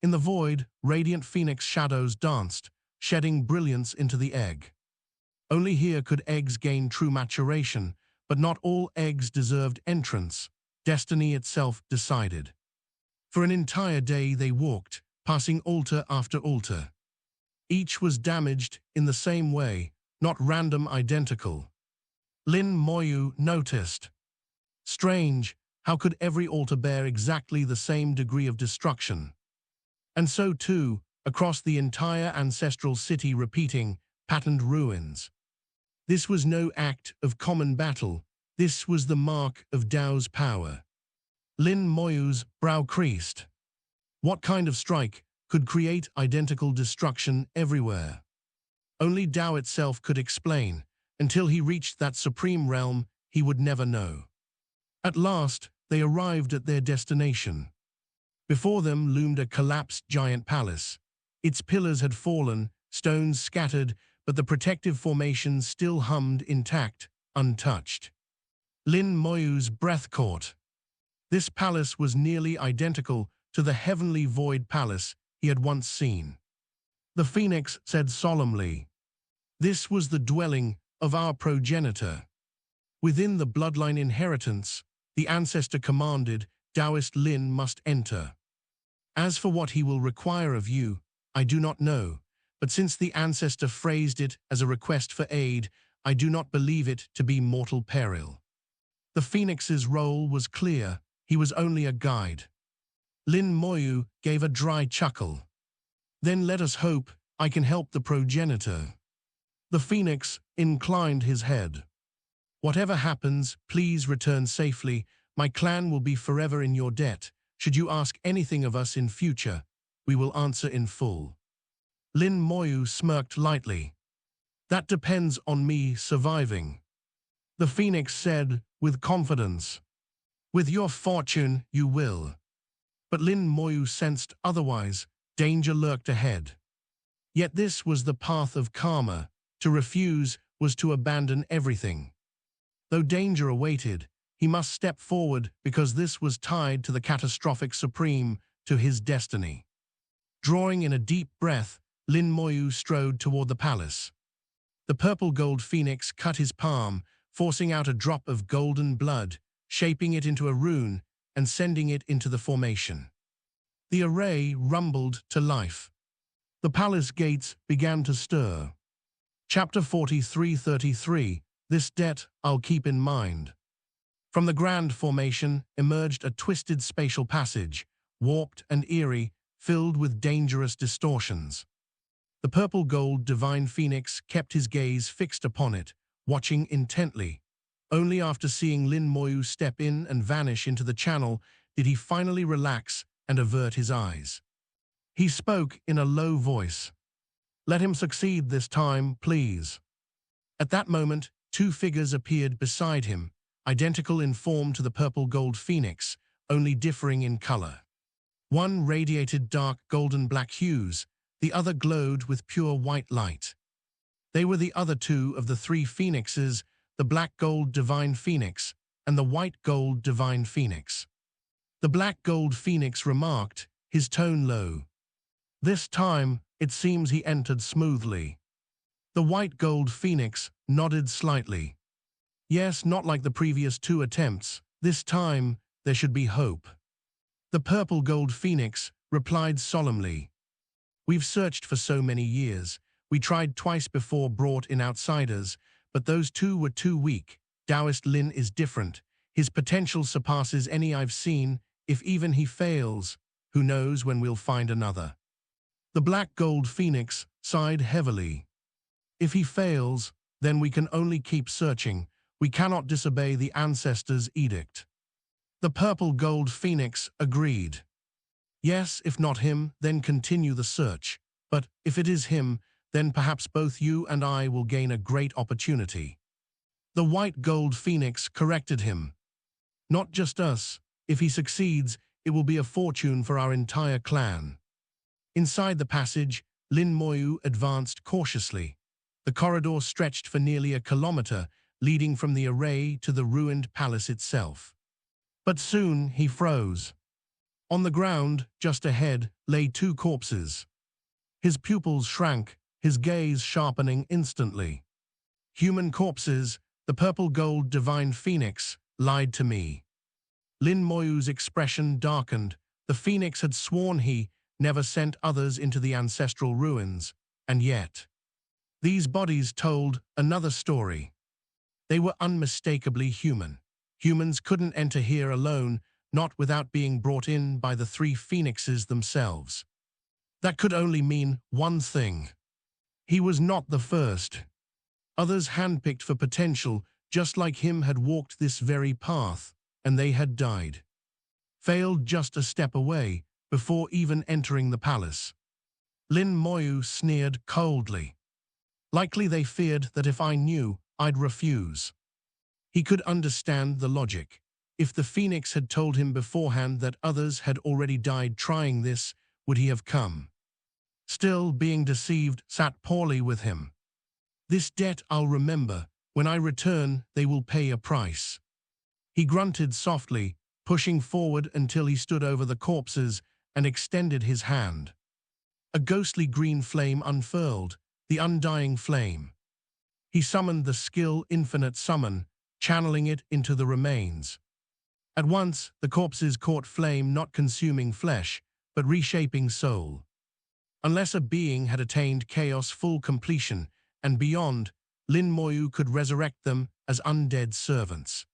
In the void, radiant Phoenix shadows danced, shedding brilliance into the egg. Only here could eggs gain true maturation, but not all eggs deserved entrance. Destiny itself decided. For an entire day they walked, passing altar after altar. Each was damaged in the same way, not random identical. Lin Moyu noticed. Strange, how could every altar bear exactly the same degree of destruction? And so too, across the entire ancestral city repeating, patterned ruins. This was no act of common battle, this was the mark of Dao's power. Lin Moyu's brow creased. What kind of strike could create identical destruction everywhere? Only Dao itself could explain. Until he reached that supreme realm, he would never know. At last, they arrived at their destination. Before them loomed a collapsed giant palace. Its pillars had fallen, stones scattered, but the protective formation still hummed intact, untouched. Lin Moyu's breath caught. This palace was nearly identical to the heavenly void palace he had once seen. The Phoenix said solemnly, "This was the dwelling of our progenitor." Within the bloodline inheritance, the ancestor commanded, Taoist Lin must enter. As for what he will require of you, I do not know, but since the ancestor phrased it as a request for aid, I do not believe it to be mortal peril. The Phoenix's role was clear, he was only a guide. Lin Moyu gave a dry chuckle. Then let us hope I can help the progenitor. The Phoenix inclined his head. Whatever happens, please return safely. My clan will be forever in your debt. Should you ask anything of us in future, we will answer in full. Lin Moyu smirked lightly. That depends on me surviving. The phoenix said with confidence. With your fortune, you will. But Lin Moyu sensed otherwise. Danger lurked ahead. Yet this was the path of karma. To refuse was to abandon everything. Though danger awaited, he must step forward because this was tied to the catastrophic supreme, to his destiny. Drawing in a deep breath, Lin Moyu strode toward the palace. The purple gold phoenix cut his palm, forcing out a drop of golden blood, shaping it into a rune and sending it into the formation. The array rumbled to life. The palace gates began to stir. Chapter 43:33, This debt I'll keep in mind. From the grand formation emerged a twisted spatial passage, warped and eerie, filled with dangerous distortions. The purple-gold divine phoenix kept his gaze fixed upon it, watching intently. Only after seeing Lin Moyu step in and vanish into the channel did he finally relax and avert his eyes. He spoke in a low voice. Let him succeed this time, please. At that moment, two figures appeared beside him, identical in form to the purple-gold phoenix, only differing in color. One radiated dark golden-black hues, the other glowed with pure white light. They were the other two of the three phoenixes, the black-gold divine phoenix and the white-gold divine phoenix. The black-gold phoenix remarked, his tone low. This time, it seems he entered smoothly. The white-gold phoenix nodded slightly. Yes, not like the previous two attempts. This time, there should be hope. The purple-gold phoenix replied solemnly. We've searched for so many years. We tried twice before, brought in outsiders, but those two were too weak. Taoist Lin is different. His potential surpasses any I've seen. If even he fails, who knows when we'll find another. The black-gold phoenix sighed heavily. If he fails, then we can only keep searching. We cannot disobey the ancestors' edict. The purple-gold phoenix agreed. Yes, if not him, then continue the search. But if it is him, then perhaps both you and I will gain a great opportunity. The white-gold phoenix corrected him. Not just us. If he succeeds, it will be a fortune for our entire clan. Inside the passage, Lin Moyu advanced cautiously. The corridor stretched for nearly a kilometer, leading from the array to the ruined palace itself. But soon he froze. On the ground, just ahead, lay two corpses. His pupils shrank, his gaze sharpening instantly. Human corpses, the purple-gold divine phoenix, lied to me. Lin Moyu's expression darkened. The phoenix had sworn he never sent others into the ancestral ruins, and yet these bodies told another story. They were unmistakably human. Humans couldn't enter here alone, not without being brought in by the three phoenixes themselves. That could only mean one thing. He was not the first. Others handpicked for potential, just like him, had walked this very path, and they had died. Failed just a step away, before even entering the palace. Lin Moyu sneered coldly. Likely they feared that if I knew, I'd refuse. He could understand the logic. If the phoenix had told him beforehand that others had already died trying this, would he have come? Still, being deceived sat poorly with him. This debt I'll remember. When I return, they will pay a price. He grunted softly, pushing forward until he stood over the corpses and extended his hand. A ghostly green flame unfurled, the undying flame. He summoned the skill infinite summon, channeling it into the remains. At once, the corpses caught flame, not consuming flesh, but reshaping soul. Unless a being had attained chaos full completion and beyond, Lin Moyu could resurrect them as undead servants.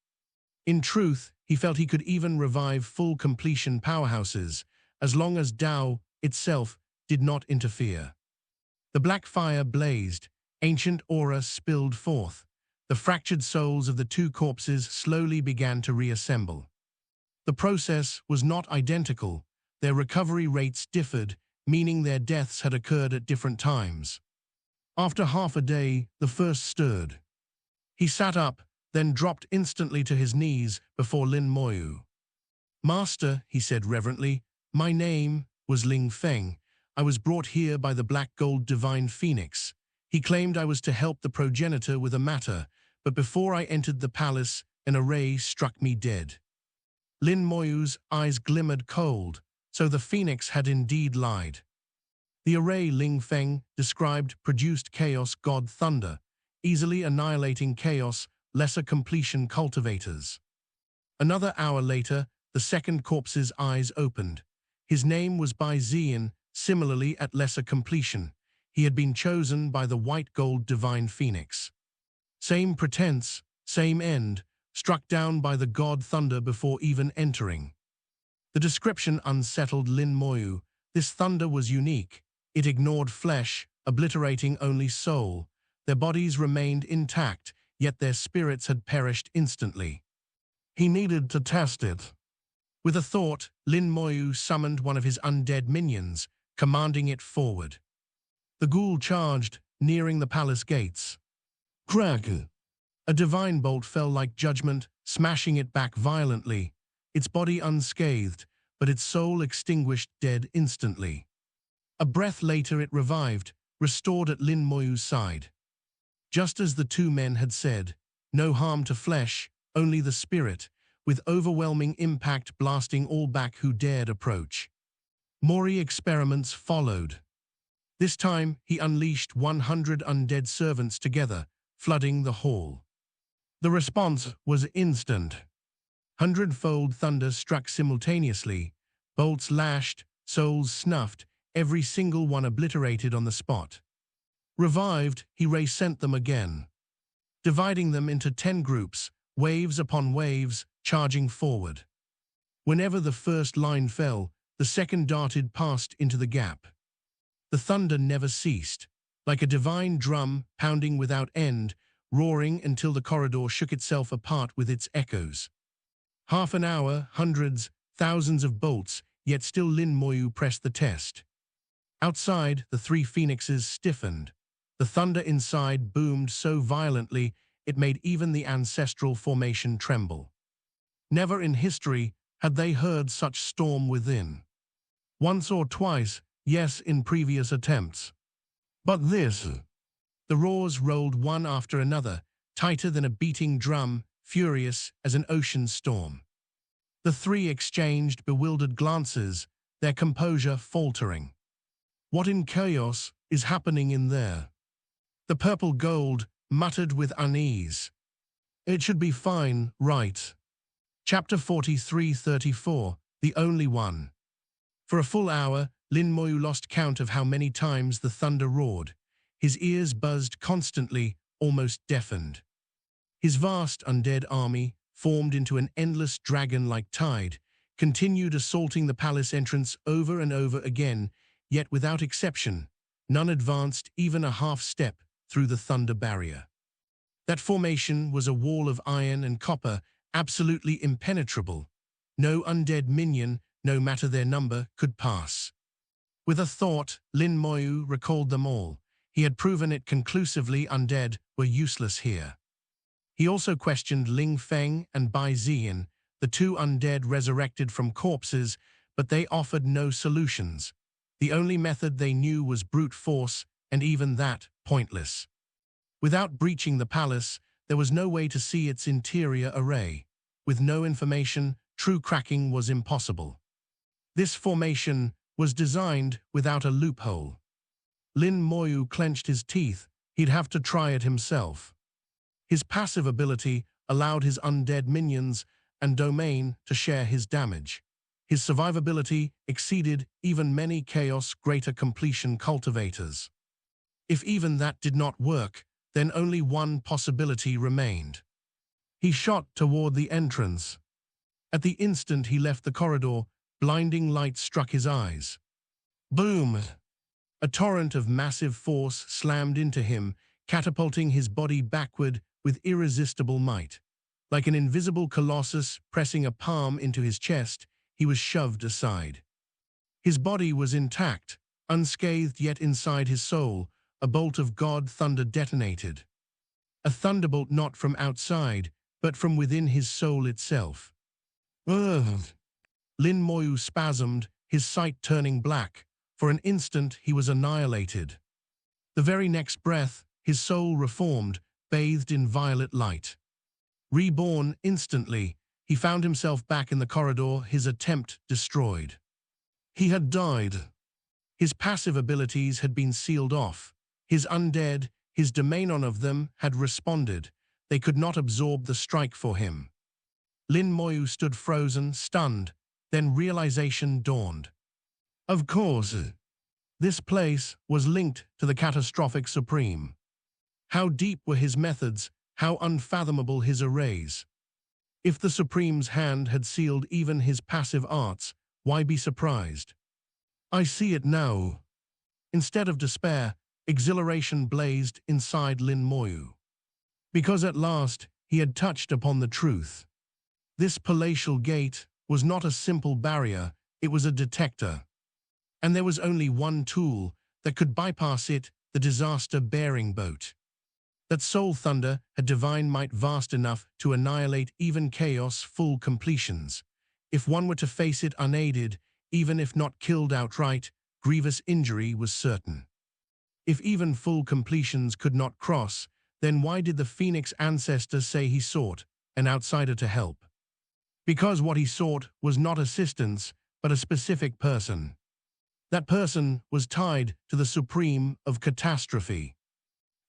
In truth, he felt he could even revive full completion powerhouses, as long as Tao itself did not interfere. The black fire blazed, ancient aura spilled forth. the fractured souls of the two corpses slowly began to reassemble. The process was not identical. Their recovery rates differed, meaning their deaths had occurred at different times. After half a day, the first stirred. He sat up, then dropped instantly to his knees before Lin Moyu. "Master," he said reverently, "my name was Ling Feng. I was brought here by the black gold divine phoenix. He claimed I was to help the progenitor with a matter, but before I entered the palace, an array struck me dead." Lin Moyu's eyes glimmered cold, so the phoenix had indeed lied. The array Ling Feng described produced chaos god thunder, easily annihilating chaos lesser completion cultivators. Another hour later, the second corpse's eyes opened. His name was Bai Zian, similarly at lesser completion. He had been chosen by the white gold divine phoenix. Same pretense, same end, struck down by the god thunder before even entering. The description unsettled Lin Moyu. This thunder was unique. It ignored flesh, obliterating only soul. Their bodies remained intact, yet their spirits had perished instantly. He needed to test it. With a thought, Lin Moyu summoned one of his undead minions, commanding it forward. The ghoul charged, nearing the palace gates. Crack! A divine bolt fell like judgment, smashing it back violently. Its body unscathed, but its soul extinguished dead instantly. A breath later it revived, restored at Lin Moyu's side. Just as the two men had said, no harm to flesh, only the spirit, with overwhelming impact blasting all back who dared approach. More experiments followed. This time he unleashed 100 undead servants together, flooding the hall. The response was instant. Hundredfold thunder struck simultaneously, bolts lashed, souls snuffed, every single one obliterated on the spot. Revived, he resent them again, dividing them into 10 groups, waves upon waves, charging forward. Whenever the first line fell, the second darted past into the gap. The thunder never ceased, like a divine drum pounding without end, roaring until the corridor shook itself apart with its echoes. Half an hour, hundreds, thousands of bolts, yet still Lin Moyu pressed the test. Outside, the three phoenixes stiffened. The thunder inside boomed so violently it made even the ancestral formation tremble. Never in history had they heard such storm within. Once or twice, yes, in previous attempts. But this... The roars rolled one after another, tighter than a beating drum, furious as an ocean storm. The three exchanged bewildered glances, their composure faltering. What in chaos is happening in there? The purple gold muttered with unease. It should be fine, right? Chapter 43-34, The Only One. For a full hour, Lin Moyu lost count of how many times the thunder roared. His ears buzzed constantly, almost deafened. His vast undead army, formed into an endless dragon-like tide, continued assaulting the palace entrance over and over again, yet without exception, none advanced even a half-step through the thunder barrier. That formation was a wall of iron and copper, absolutely impenetrable. No undead minion, no matter their number, could pass. With a thought, Lin Moyu recalled them all. He had proven it conclusively undead were useless here. He also questioned Ling Feng and Bai Zian, the two undead resurrected from corpses, but they offered no solutions. The only method they knew was brute force, and even that pointless. Without breaching the palace, there was no way to see its interior array. With no information, true cracking was impossible. This formation was designed without a loophole. Lin Moyu clenched his teeth. He'd have to try it himself. His passive ability allowed his undead minions and domain to share his damage. His survivability exceeded even many Chaos Greater Completion cultivators. If even that did not work, then only one possibility remained. He shot toward the entrance. At the instant he left the corridor, blinding light struck his eyes. Boom! A torrent of massive force slammed into him, catapulting his body backward with irresistible might. Like an invisible colossus pressing a palm into his chest, he was shoved aside. His body was intact, unscathed, yet inside his soul, a bolt of God thunder detonated. A thunderbolt not from outside, but from within his soul itself. Ugh! Lin Moyu spasmed, his sight turning black. For an instant he was annihilated. The very next breath, his soul reformed, bathed in violet light. Reborn instantly, he found himself back in the corridor, his attempt destroyed. He had died. His passive abilities had been sealed off. His undead, his dominion of them, had responded. They could not absorb the strike for him. Lin Moyu stood frozen, stunned. Then realization dawned. Of course, this place was linked to the Catastrophic Supreme. How deep were his methods, how unfathomable his arrays. If the Supreme's hand had sealed even his passive arts, why be surprised? I see it now. Instead of despair, exhilaration blazed inside Lin Moyu. Because at last he had touched upon the truth. This palatial gate was not a simple barrier, it was a detector. And there was only one tool that could bypass it, the disaster-bearing boat. That soul thunder had divine might vast enough to annihilate even chaos-full completions. If one were to face it unaided, even if not killed outright, grievous injury was certain. If even full completions could not cross, then why did the Phoenix ancestor say he sought an outsider to help? Because what he sought was not assistance, but a specific person. That person was tied to the Supreme of Catastrophe.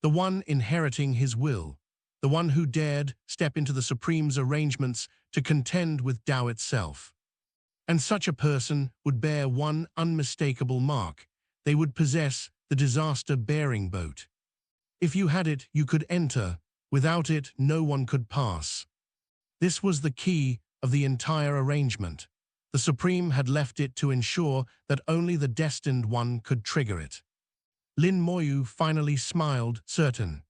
The one inheriting his will, the one who dared step into the Supreme's arrangements to contend with Tao itself. And such a person would bear one unmistakable mark. They would possess the disaster-bearing boat. If you had it, you could enter. Without it, no one could pass. This was the key of the entire arrangement. The Supreme had left it to ensure that only the destined one could trigger it. Lin Moyu finally smiled, certain.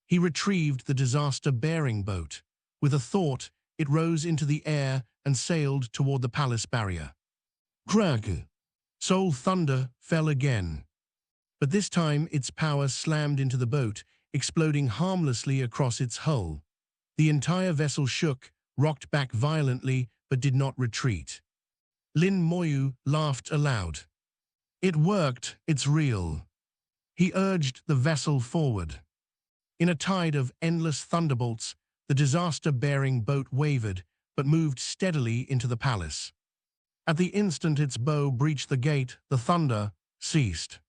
He retrieved the disaster-bearing boat. With a thought, it rose into the air and sailed toward the palace barrier. Crack! Soul thunder fell again. But this time its power slammed into the boat, exploding harmlessly across its hull. The entire vessel shook, rocked back violently, but did not retreat. Lin Moyu laughed aloud. It worked, it's real. He urged the vessel forward. In a tide of endless thunderbolts, the disaster-bearing boat wavered, but moved steadily into the palace. At the instant its bow breached the gate, the thunder ceased.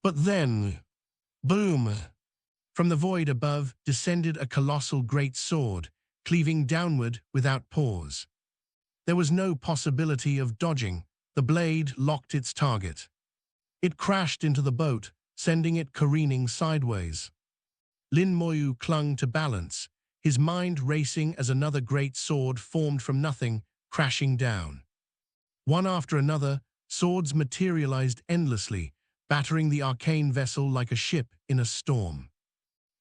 But then, boom! From the void above descended a colossal great sword, cleaving downward without pause. There was no possibility of dodging. The blade locked its target. It crashed into the boat, sending it careening sideways. Lin Moyu clung to balance, his mind racing as another great sword formed from nothing, crashing down. One after another, swords materialized endlessly, battering the arcane vessel like a ship in a storm.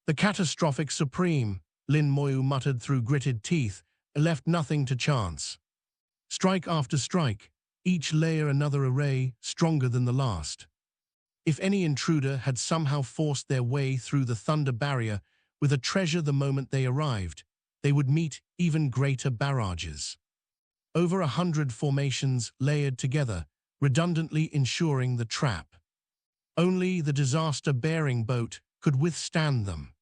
The Catastrophic Supreme, Lin Moyu muttered through gritted teeth, left nothing to chance. Strike after strike, each layer another array, stronger than the last. If any intruder had somehow forced their way through the thunder barrier with a treasure the moment they arrived, they would meet even greater barrages. Over 100 formations layered together, redundantly ensuring the trap. Only the disaster-bearing boat could withstand them.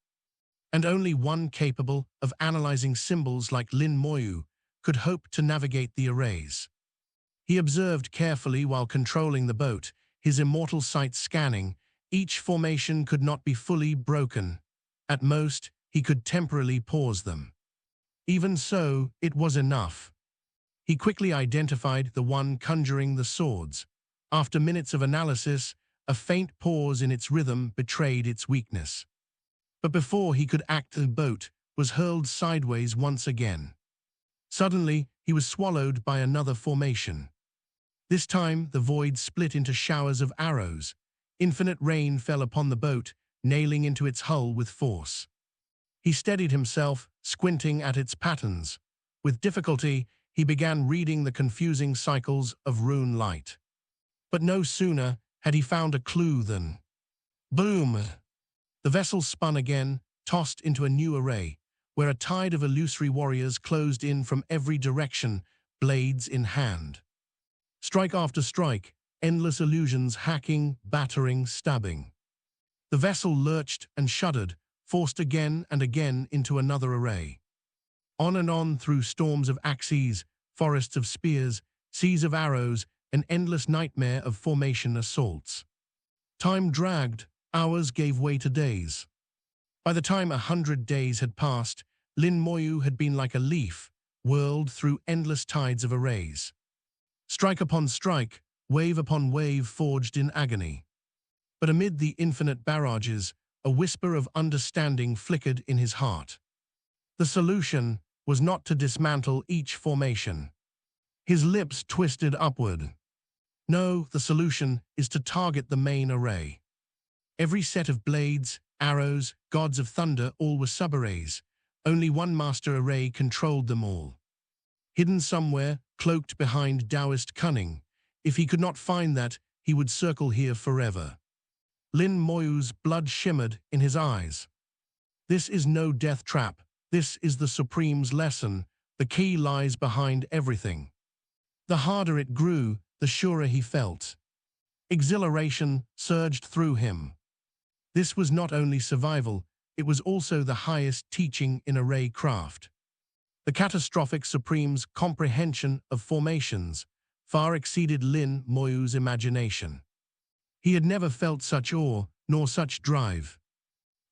And only one capable of analyzing symbols like Lin Moyu could hope to navigate the arrays. He observed carefully while controlling the boat, his immortal sight scanning. Each formation could not be fully broken. At most, he could temporarily pause them. Even so, it was enough. He quickly identified the one conjuring the swords. After minutes of analysis, a faint pause in its rhythm betrayed its weakness. But before he could act, the boat was hurled sideways once again. Suddenly, he was swallowed by another formation. This time, the void split into showers of arrows. Infinite rain fell upon the boat, nailing into its hull with force. He steadied himself, squinting at its patterns. With difficulty, he began reading the confusing cycles of rune light. But no sooner had he found a clue than... Boom! The vessel spun again, tossed into a new array, where a tide of illusory warriors closed in from every direction, blades in hand. Strike after strike, endless illusions hacking, battering, stabbing. The vessel lurched and shuddered, forced again and again into another array. On and on through storms of axes, forests of spears, seas of arrows, an endless nightmare of formation assaults. Time dragged, hours gave way to days. By the time 100 days had passed, Lin Moyu had been like a leaf, whirled through endless tides of arrays. Strike upon strike, wave upon wave forged in agony. But amid the infinite barrages, a whisper of understanding flickered in his heart. The solution was not to dismantle each formation. His lips twisted upward. No, the solution is to target the main array. Every set of blades, arrows, gods of thunder, all were subarrays. Only one master array controlled them all. Hidden somewhere, cloaked behind Taoist cunning. If he could not find that, he would circle here forever. Lin Moyu's blood shimmered in his eyes. This is no death trap. This is the Supreme's lesson. The key lies behind everything. The harder it grew, the surer he felt. Exhilaration surged through him. This was not only survival, it was also the highest teaching in array craft. The Catastrophic Supreme's comprehension of formations far exceeded Lin Moyu's imagination. He had never felt such awe, nor such drive.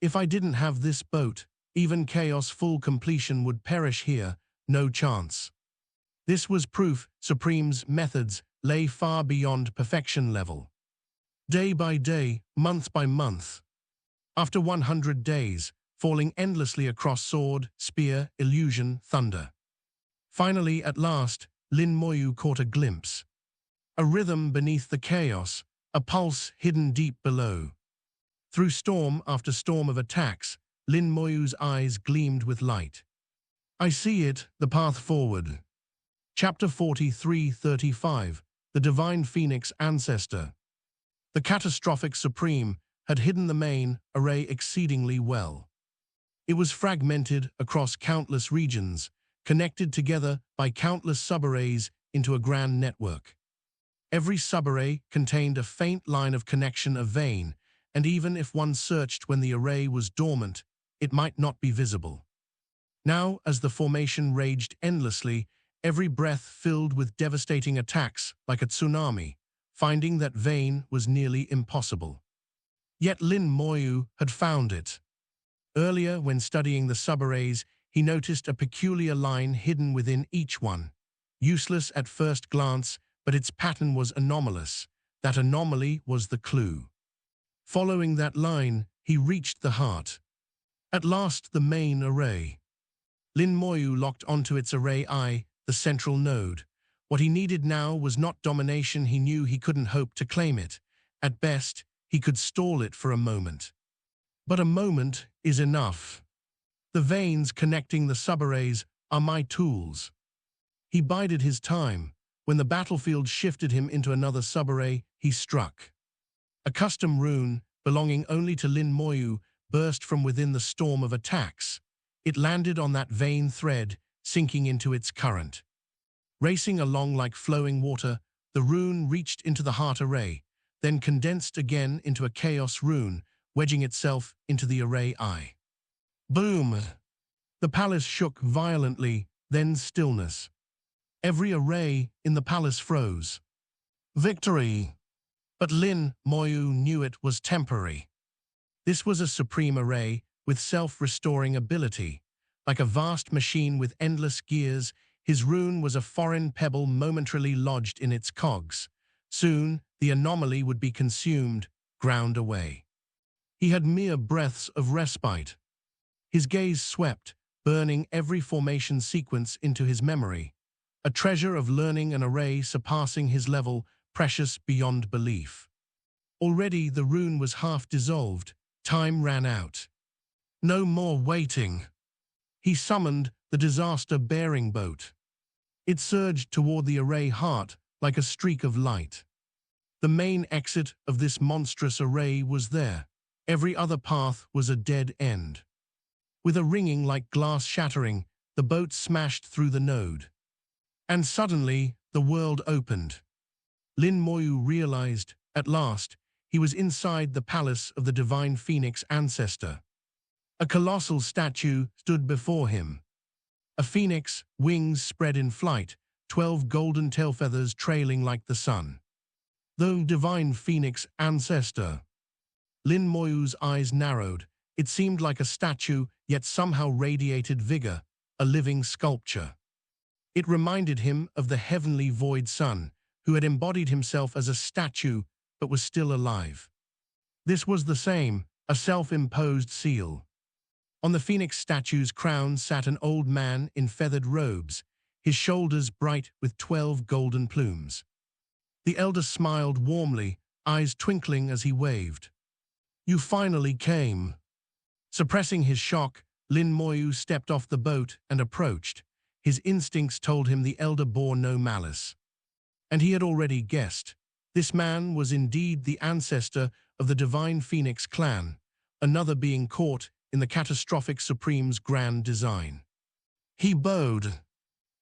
If I didn't have this boat, even chaos full completion would perish here, no chance. This was proof Supreme's methods lay far beyond perfection level. Day by day, month by month. After 100 days, falling endlessly across sword, spear, illusion, thunder. Finally, at last, Lin Moyu caught a glimpse. A rhythm beneath the chaos, a pulse hidden deep below. Through storm after storm of attacks, Lin Moyu's eyes gleamed with light. I see it, the path forward. Chapter 43-35, The Divine Phoenix Ancestor. The Catastrophic Supreme had hidden the main array exceedingly well. It was fragmented across countless regions, connected together by countless subarrays into a grand network. Every subarray contained a faint line of connection, a vein, and even if one searched when the array was dormant, it might not be visible. Now, as the formation raged endlessly, every breath filled with devastating attacks like a tsunami, finding that vein was nearly impossible. Yet Lin Moyu had found it. Earlier, when studying the subarrays, he noticed a peculiar line hidden within each one. Useless at first glance, but its pattern was anomalous. That anomaly was the clue. Following that line, he reached the heart. At last, the main array. Lin Moyu locked onto its array I, the central node. What he needed now was not domination. He knew he couldn't hope to claim it. At best, he could stall it for a moment. But a moment is enough. The veins connecting the subarrays are my tools. He bided his time. When the battlefield shifted him into another subarray, he struck. A custom rune, belonging only to Lin Moyu, burst from within the storm of attacks. It landed on that vein thread, sinking into its current. Racing along like flowing water, the rune reached into the heart array, then condensed again into a chaos rune, wedging itself into the array I. Boom! The palace shook violently, then stillness. Every array in the palace froze. Victory! But Lin Moyu knew it was temporary. This was a supreme array with self-restoring ability. Like a vast machine with endless gears, his rune was a foreign pebble momentarily lodged in its cogs. Soon, the anomaly would be consumed, ground away. He had mere breaths of respite. His gaze swept, burning every formation sequence into his memory. A treasure of learning, an array surpassing his level, precious beyond belief. Already the rune was half dissolved, Time ran out. No more waiting. He summoned the disaster-bearing boat. It surged toward the array heart like a streak of light. The main exit of this monstrous array was there. Every other path was a dead end. With a ringing like glass shattering, the boat smashed through the node. And suddenly, the world opened. Lin Moyu realized, at last, he was inside the palace of the divine phoenix ancestor. A colossal statue stood before him. A phoenix, wings spread in flight, 12 golden tail feathers trailing like the sun. The divine phoenix ancestor. Lin Moyu's eyes narrowed. It seemed like a statue, yet somehow radiated vigor, a living sculpture. It reminded him of the heavenly void sun, who had embodied himself as a statue but was still alive. This was the same, a self-imposed seal. On the phoenix statue's crown sat an old man in feathered robes, his shoulders bright with 12 golden plumes. The elder smiled warmly, eyes twinkling as he waved. "You finally came." Suppressing his shock, Lin Moyu stepped off the boat and approached. His instincts told him the elder bore no malice. And he had already guessed. This man was indeed the ancestor of the divine phoenix clan, another being caught in the catastrophic Supreme's grand design. He bowed.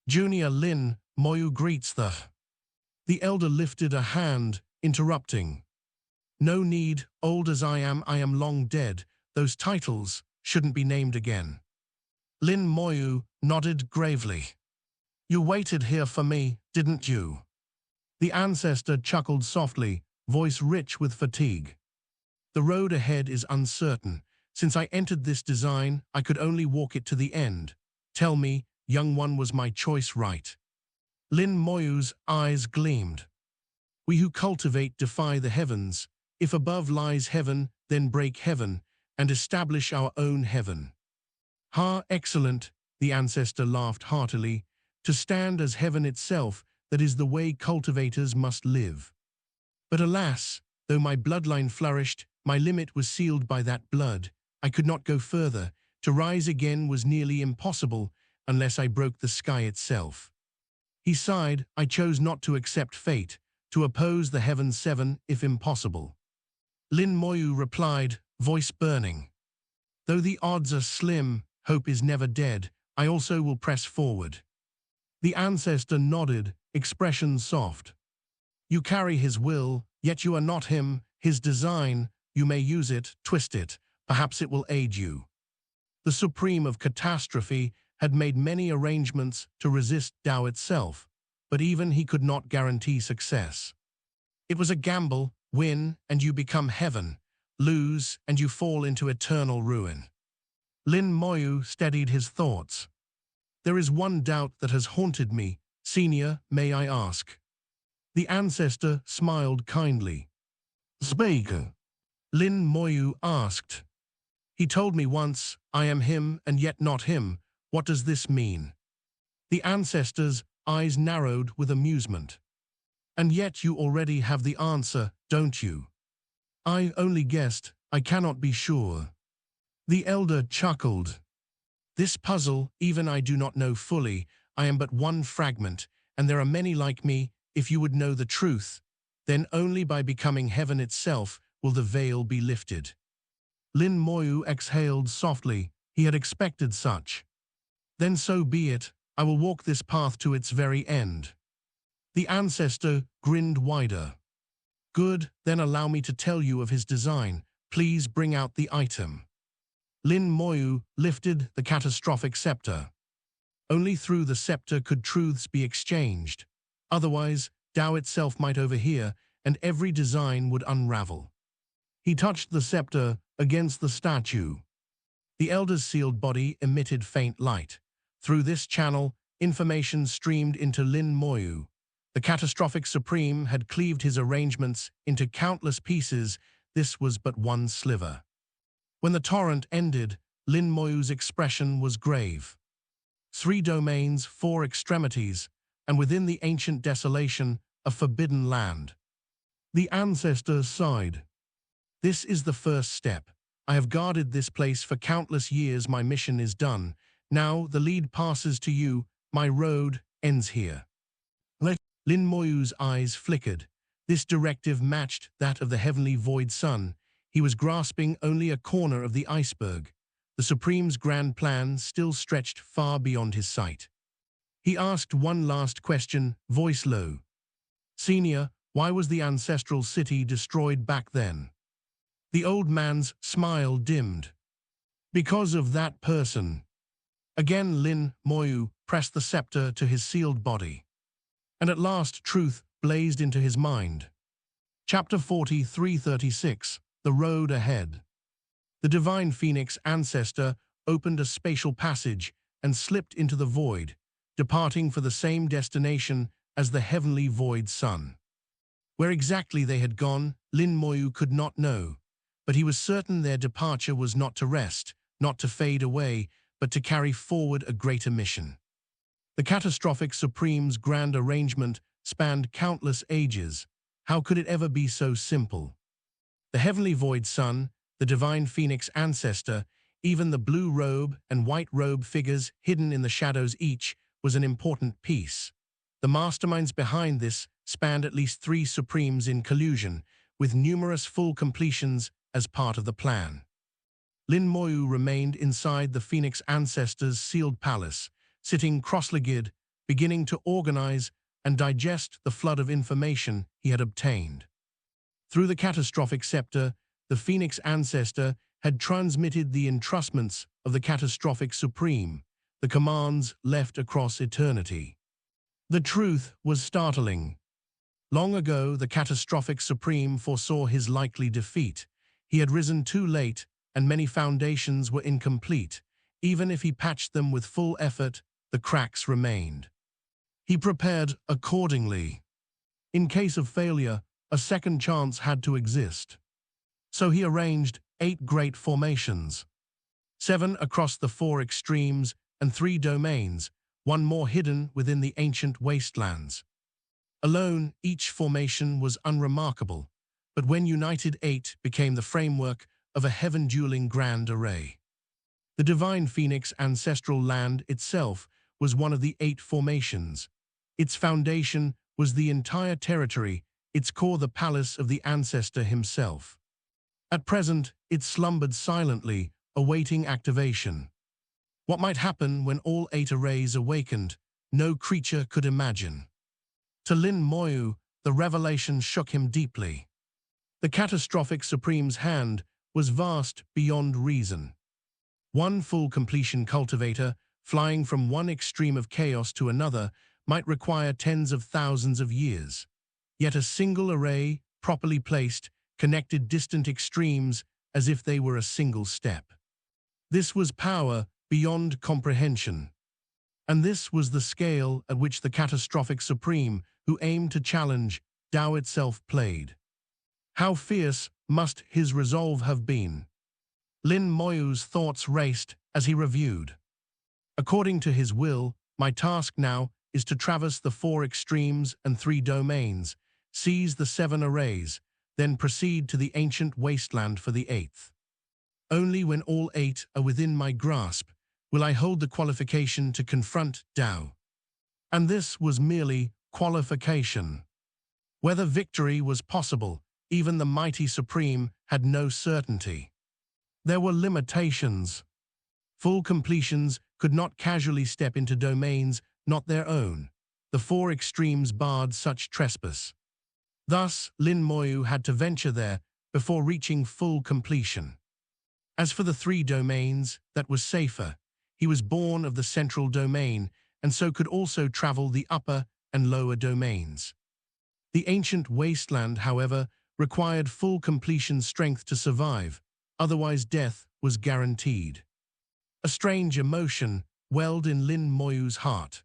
"Junior Lin Moyu greets the..." The elder lifted a hand, interrupting. "No need, old as I am long dead. Those titles shouldn't be named again." Lin Moyu nodded gravely. "You waited here for me, didn't you?" The ancestor chuckled softly, voice rich with fatigue. "The road ahead is uncertain. Since I entered this design, I could only walk it to the end. Tell me, young one, was my choice right?" Lin Moyu's eyes gleamed. "We who cultivate defy the heavens. If above lies heaven, then break heaven, and establish our own heaven." "Ha, excellent," the ancestor laughed heartily. "To stand as heaven itself, that is the way cultivators must live. But alas, though my bloodline flourished, my limit was sealed by that blood. I could not go further. To rise again was nearly impossible unless I broke the sky itself." He sighed. "I chose not to accept fate, to oppose the heavens seven if impossible." Lin Moyu replied, voice burning. "Though the odds are slim, hope is never dead. I also will press forward." The ancestor nodded, expression soft. "You carry his will, yet you are not him. His design, you may use it, twist it. Perhaps it will aid you." The Supreme of Catastrophe had made many arrangements to resist Tao itself, but even he could not guarantee success. It was a gamble. Win, and you become heaven. Lose, and you fall into eternal ruin. Lin Moyu steadied his thoughts. "There is one doubt that has haunted me. Senior, may I ask?" The ancestor smiled kindly. "Speak," Lin Moyu asked. "He told me once, I am him and yet not him. What does this mean?" The ancestor's eyes narrowed with amusement. "And yet you already have the answer, don't you?" "I only guessed. I cannot be sure." The elder chuckled. "This puzzle, even I do not know fully. I am but one fragment, and there are many like me. If you would know the truth, then only by becoming heaven itself will the veil be lifted." Lin Moyu exhaled softly. He had expected such. "Then so be it. I will walk this path to its very end." The ancestor grinned wider. "Good, then allow me to tell you of his design. Please bring out the item." Lin Moyu lifted the catastrophic scepter. Only through the scepter could truths be exchanged. Otherwise, Tao itself might overhear, and every design would unravel. He touched the scepter against the statue. The elder's sealed body emitted faint light. Through this channel, information streamed into Lin Moyu. The catastrophic Supreme had cleaved his arrangements into countless pieces. This was but one sliver. When the torrent ended, Lin Moyu's expression was grave. 3 domains, 4 extremities, and within the ancient desolation, a forbidden land. The ancestor sighed. "This is the first step. I have guarded this place for countless years. My mission is done. Now the lead passes to you. My road ends here. Lin Moyu's eyes flickered. This directive matched that of the heavenly void sun. He was grasping only a corner of the iceberg. The Supreme's grand plan still stretched far beyond his sight. He asked one last question, voice low. Senior, why was the ancestral city destroyed back then? The old man's smile dimmed. Because of that person. Again Lin Moyu pressed the scepter to his sealed body. And at last truth blazed into his mind. Chapter 43:36, The Road Ahead. The divine phoenix ancestor opened a spatial passage and slipped into the void, departing for the same destination as the heavenly void sun. Where exactly they had gone, Lin Moyu could not know, but he was certain their departure was not to rest, not to fade away, but to carry forward a greater mission. The catastrophic Supreme's grand arrangement spanned countless ages. How could it ever be so simple? The heavenly void sun, the divine phoenix ancestor, even the blue robe and white robe figures hidden in the shadows each was an important piece. The masterminds behind this spanned at least 3 Supremes in collusion, with numerous full completions as part of the plan. Lin Moyu remained inside the Phoenix Ancestor's sealed palace, sitting cross-legged, beginning to organize and digest the flood of information he had obtained. Through the catastrophic scepter, the Phoenix Ancestor had transmitted the entrustments of the catastrophic Supreme, the commands left across eternity. The truth was startling. Long ago, the catastrophic Supreme foresaw his likely defeat. He had risen too late, and many foundations were incomplete. Even if he patched them with full effort, the cracks remained. He prepared accordingly. In case of failure, a second chance had to exist. So he arranged 8 great formations, 7 across the 4 extremes and 3 domains, one more hidden within the ancient wastelands. Alone, each formation was unremarkable, but when united 8 became the framework of a heaven-dueling grand array. The divine phoenix ancestral land itself was one of the 8 formations. Its foundation was the entire territory, its core the palace of the ancestor himself. At present, it slumbered silently, awaiting activation. What might happen when all 8 arrays awakened, no creature could imagine. To Lin Moyu, the revelation shook him deeply. The catastrophic Supreme's hand was vast beyond reason. One full completion cultivator, flying from one extreme of chaos to another, might require tens of thousands of years. Yet a single array, properly placed, connected distant extremes as if they were a single step. This was power beyond comprehension. And this was the scale at which the catastrophic Supreme, who aimed to challenge Tao itself, played. How fierce must his resolve have been? Lin Moyu's thoughts raced as he reviewed. According to his will, my task now is to traverse the 4 extremes and 3 domains, seize the 7 arrays, then proceed to the ancient wasteland for the 8th. Only when all 8 are within my grasp will I hold the qualification to confront Tao. And this was merely qualification. Whether victory was possible, even the mighty Supreme had no certainty. There were limitations. Full completions could not casually step into domains not their own. The 4 extremes barred such trespass. Thus, Lin Moyu had to venture there before reaching full completion. As for the 3 domains, that was safer. He was born of the central domain, and so could also travel the upper and lower domains. The ancient wasteland, however, required full completion strength to survive, otherwise death was guaranteed. A strange emotion welled in Lin Moyu's heart.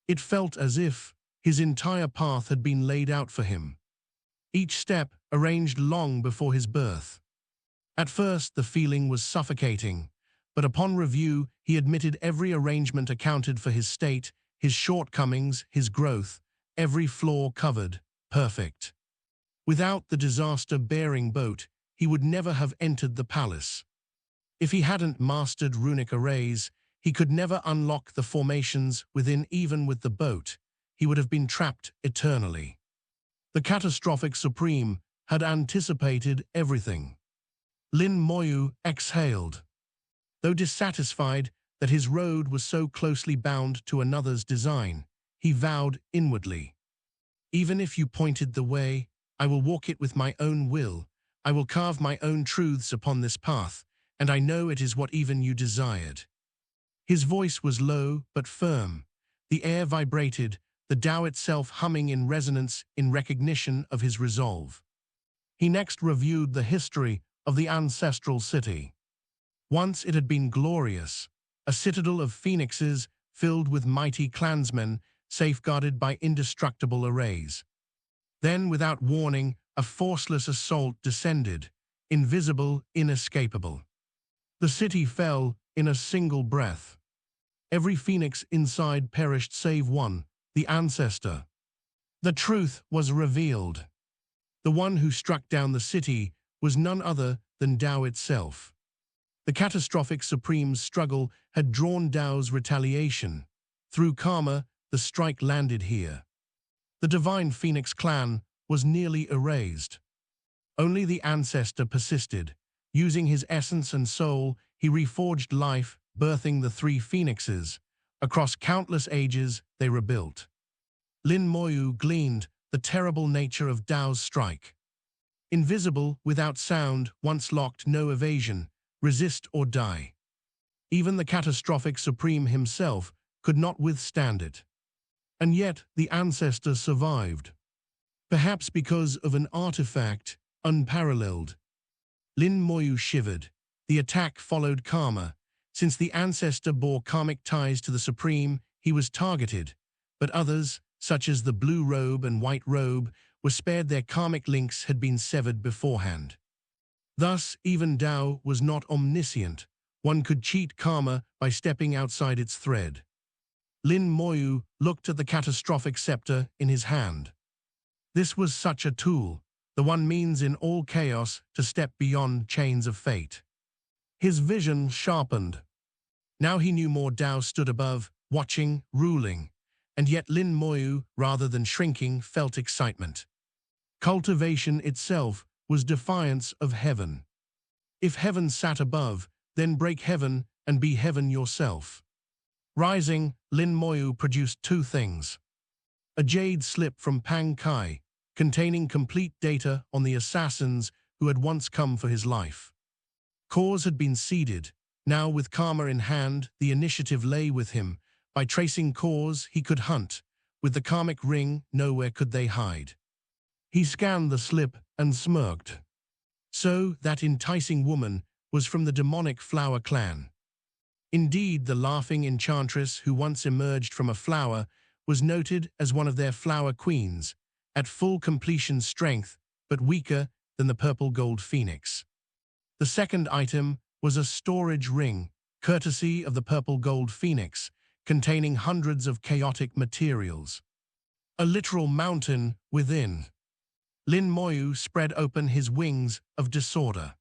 It felt as if his entire path had been laid out for him. Each step arranged long before his birth. At first, the feeling was suffocating, but upon review, he admitted every arrangement accounted for his state, his shortcomings, his growth, every flaw covered, perfect. Without the disaster-bearing boat, he would never have entered the palace. If he hadn't mastered runic arrays, he could never unlock the formations within. Even with the boat, he would have been trapped eternally. The Catastrophic Supreme had anticipated everything. Lin Moyu exhaled. Though dissatisfied that his road was so closely bound to another's design, he vowed inwardly, "Even if you pointed the way, I will walk it with my own will. I will carve my own truths upon this path, and I know it is what even you desired." His voice was low but firm. The air vibrated, the Tao itself humming in resonance in recognition of his resolve. He next reviewed the history of the ancestral city. Once it had been glorious, a citadel of phoenixes filled with mighty clansmen safeguarded by indestructible arrays. Then, without warning, a forceless assault descended, invisible, inescapable. The city fell in a single breath. Every phoenix inside perished save one, the ancestor. The truth was revealed. The one who struck down the city was none other than Tao itself. The Catastrophic Supreme's struggle had drawn Tao's retaliation. Through karma, the strike landed here. The Divine Phoenix clan was nearly erased. Only the ancestor persisted. Using his essence and soul, he reforged life, birthing the three phoenixes. Across countless ages, they rebuilt. Lin Moyu gleaned the terrible nature of Tao's strike. Invisible, without sound, once locked, no evasion, resist or die. Even the Catastrophic Supreme himself could not withstand it. And yet the ancestor survived. Perhaps because of an artifact unparalleled. Lin Moyu shivered. The attack followed karma. Since the ancestor bore karmic ties to the Supreme, he was targeted. But others, such as the blue robe and white robe, were spared. Their karmic links had been severed beforehand. Thus, even Tao was not omniscient. One could cheat karma by stepping outside its thread. Lin Moyu looked at the catastrophic scepter in his hand. This was such a tool, the one means in all chaos to step beyond chains of fate. His vision sharpened. Now he knew more. Tao stood above, watching, ruling. And yet Lin Moyu, rather than shrinking, felt excitement. Cultivation itself was defiance of heaven. If heaven sat above, then break heaven and be heaven yourself. Rising, Lin Moyu produced two things. A jade slip from Pang Kai, containing complete data on the assassins who had once come for his life. Cause had been seeded. Now, with karma in hand, the initiative lay with him. By tracing cause, he could hunt. With the karmic ring, nowhere could they hide. He scanned the slip and smirked. So, that enticing woman was from the demonic flower clan. Indeed, the laughing enchantress who once emerged from a flower was noted as one of their flower queens, at full completion strength, but weaker than the purple gold phoenix. The second item was a storage ring, courtesy of the purple gold phoenix, containing hundreds of chaotic materials. A literal mountain within. Lin Moyu spread open his wings of disorder.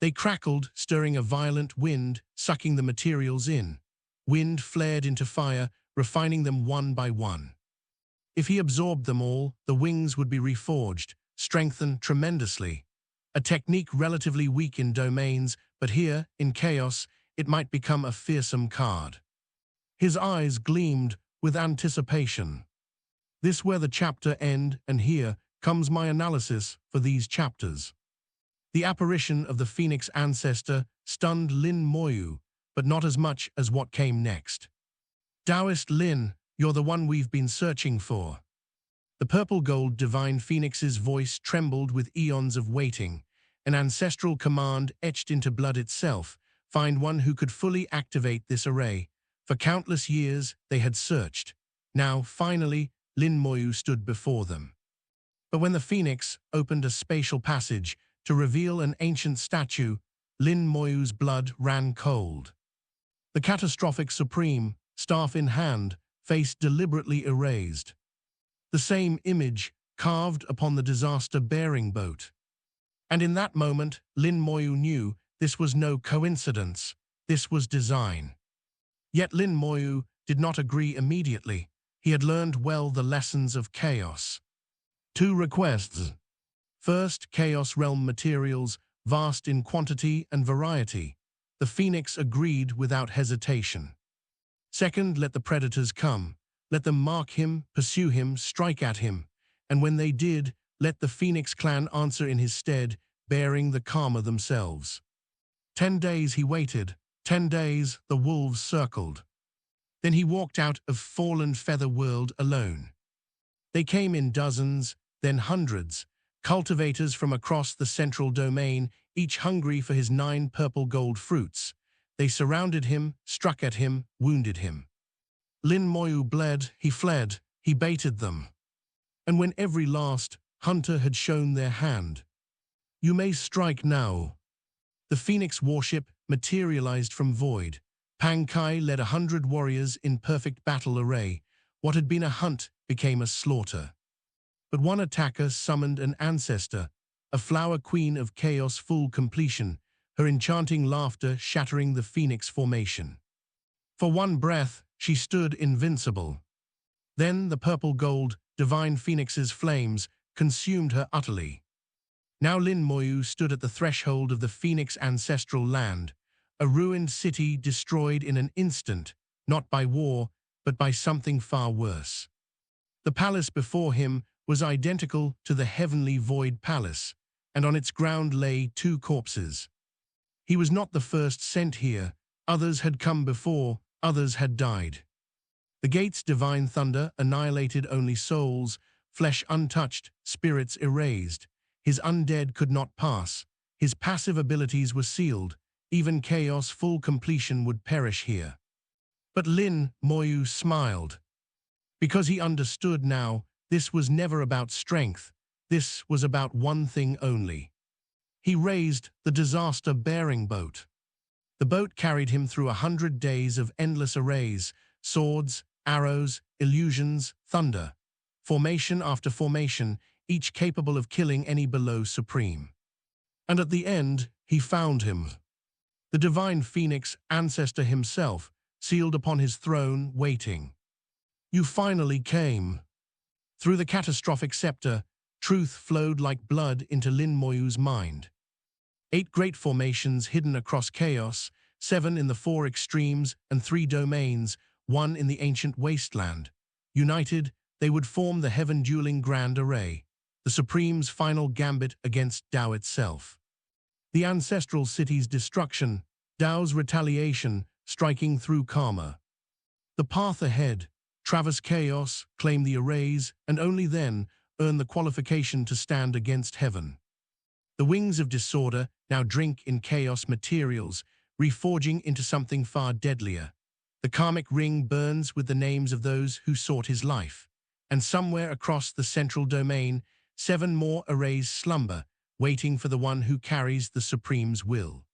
They crackled, stirring a violent wind, sucking the materials in. Wind flared into fire, refining them one by one. If he absorbed them all, the wings would be reforged, strengthened tremendously. A technique relatively weak in domains, but here, in chaos, it might become a fearsome card. His eyes gleamed with anticipation. This where the chapter end, and here comes my analysis for these chapters. The apparition of the Phoenix ancestor stunned Lin Moyu, but not as much as what came next. Taoist Lin, you're the one we've been searching for. The purple gold divine Phoenix's voice trembled with eons of waiting, an ancestral command etched into blood itself. Find one who could fully activate this array. For countless years, they had searched. Now, finally, Lin Moyu stood before them. But when the Phoenix opened a spatial passage to reveal an ancient statue, Lin Moyu's blood ran cold. The Catastrophic Supreme, staff in hand, face deliberately erased. The same image carved upon the disaster-bearing boat. And in that moment, Lin Moyu knew this was no coincidence. This was design. Yet Lin Moyu did not agree immediately. He had learned well the lessons of chaos. 2 requests. First, Chaos Realm materials, vast in quantity and variety. The Phoenix agreed without hesitation. Second, let the predators come. Let them mark him, pursue him, strike at him. And when they did, let the Phoenix clan answer in his stead, bearing the karma themselves. 10 days he waited. 10 days the wolves circled. Then he walked out of Fallen Feather World alone. They came in dozens, then hundreds, cultivators from across the central domain, each hungry for his 9 purple gold fruits. They surrounded him, struck at him, wounded him. Lin Moyu bled, he fled, he baited them. And when every last hunter had shown their hand, "You may strike now." The Phoenix warship materialized from void. Pang Kai led 100 warriors in perfect battle array. What had been a hunt became a slaughter. But one attacker summoned an ancestor, a flower queen of chaos full completion, her enchanting laughter shattering the Phoenix formation. For one breath, she stood invincible. Then the purple gold, divine Phoenix's flames, consumed her utterly. Now Lin Moyu stood at the threshold of the Phoenix ancestral land, a ruined city destroyed in an instant, not by war, but by something far worse. The palace before him was identical to the heavenly void palace, and on its ground lay 2 corpses. He was not the first sent here. Others had come before, others had died. The gate's divine thunder annihilated only souls, flesh untouched, spirits erased. His undead could not pass. His passive abilities were sealed. Even chaos full completion would perish here. But Lin Moyu smiled. Because he understood now, this was never about strength. This was about one thing only. He raised the disaster-bearing boat. The boat carried him through 100 days of endless arrays, swords, arrows, illusions, thunder. Formation after formation, each capable of killing any below supreme. And at the end, he found him. The divine Phoenix ancestor himself, sealed upon his throne, waiting. "You finally came." Through the catastrophic scepter, truth flowed like blood into Lin Moyu's mind. 8 great formations hidden across chaos, 7 in the 4 extremes and 3 domains, 1 in the ancient wasteland. United, they would form the heaven-dueling grand array, the Supreme's final gambit against Tao itself. The ancestral city's destruction, Tao's retaliation, striking through karma. The path ahead, traverse chaos, claim the arrays, and only then earn the qualification to stand against heaven. The wings of disorder now drink in chaos materials, reforging into something far deadlier. The karmic ring burns with the names of those who sought his life. And somewhere across the central domain, 7 more arrays slumber, waiting for the one who carries the Supreme's will.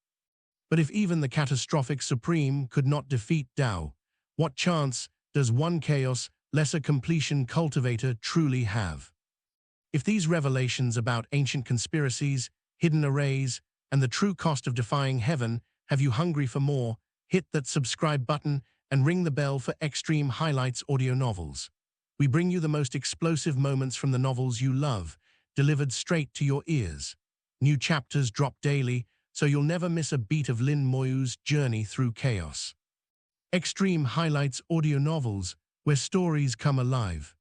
But if even the catastrophic Supreme could not defeat Tao, what chance does one chaos, lesser completion cultivator truly have? If these revelations about ancient conspiracies, hidden arrays, and the true cost of defying heaven have you hungry for more, hit that subscribe button and ring the bell for Extreme Highlights audio novels. We bring you the most explosive moments from the novels you love, delivered straight to your ears. New chapters drop daily, so you'll never miss a beat of Lin Moyu's journey through chaos. Extreme Highlights audio novels, where stories come alive.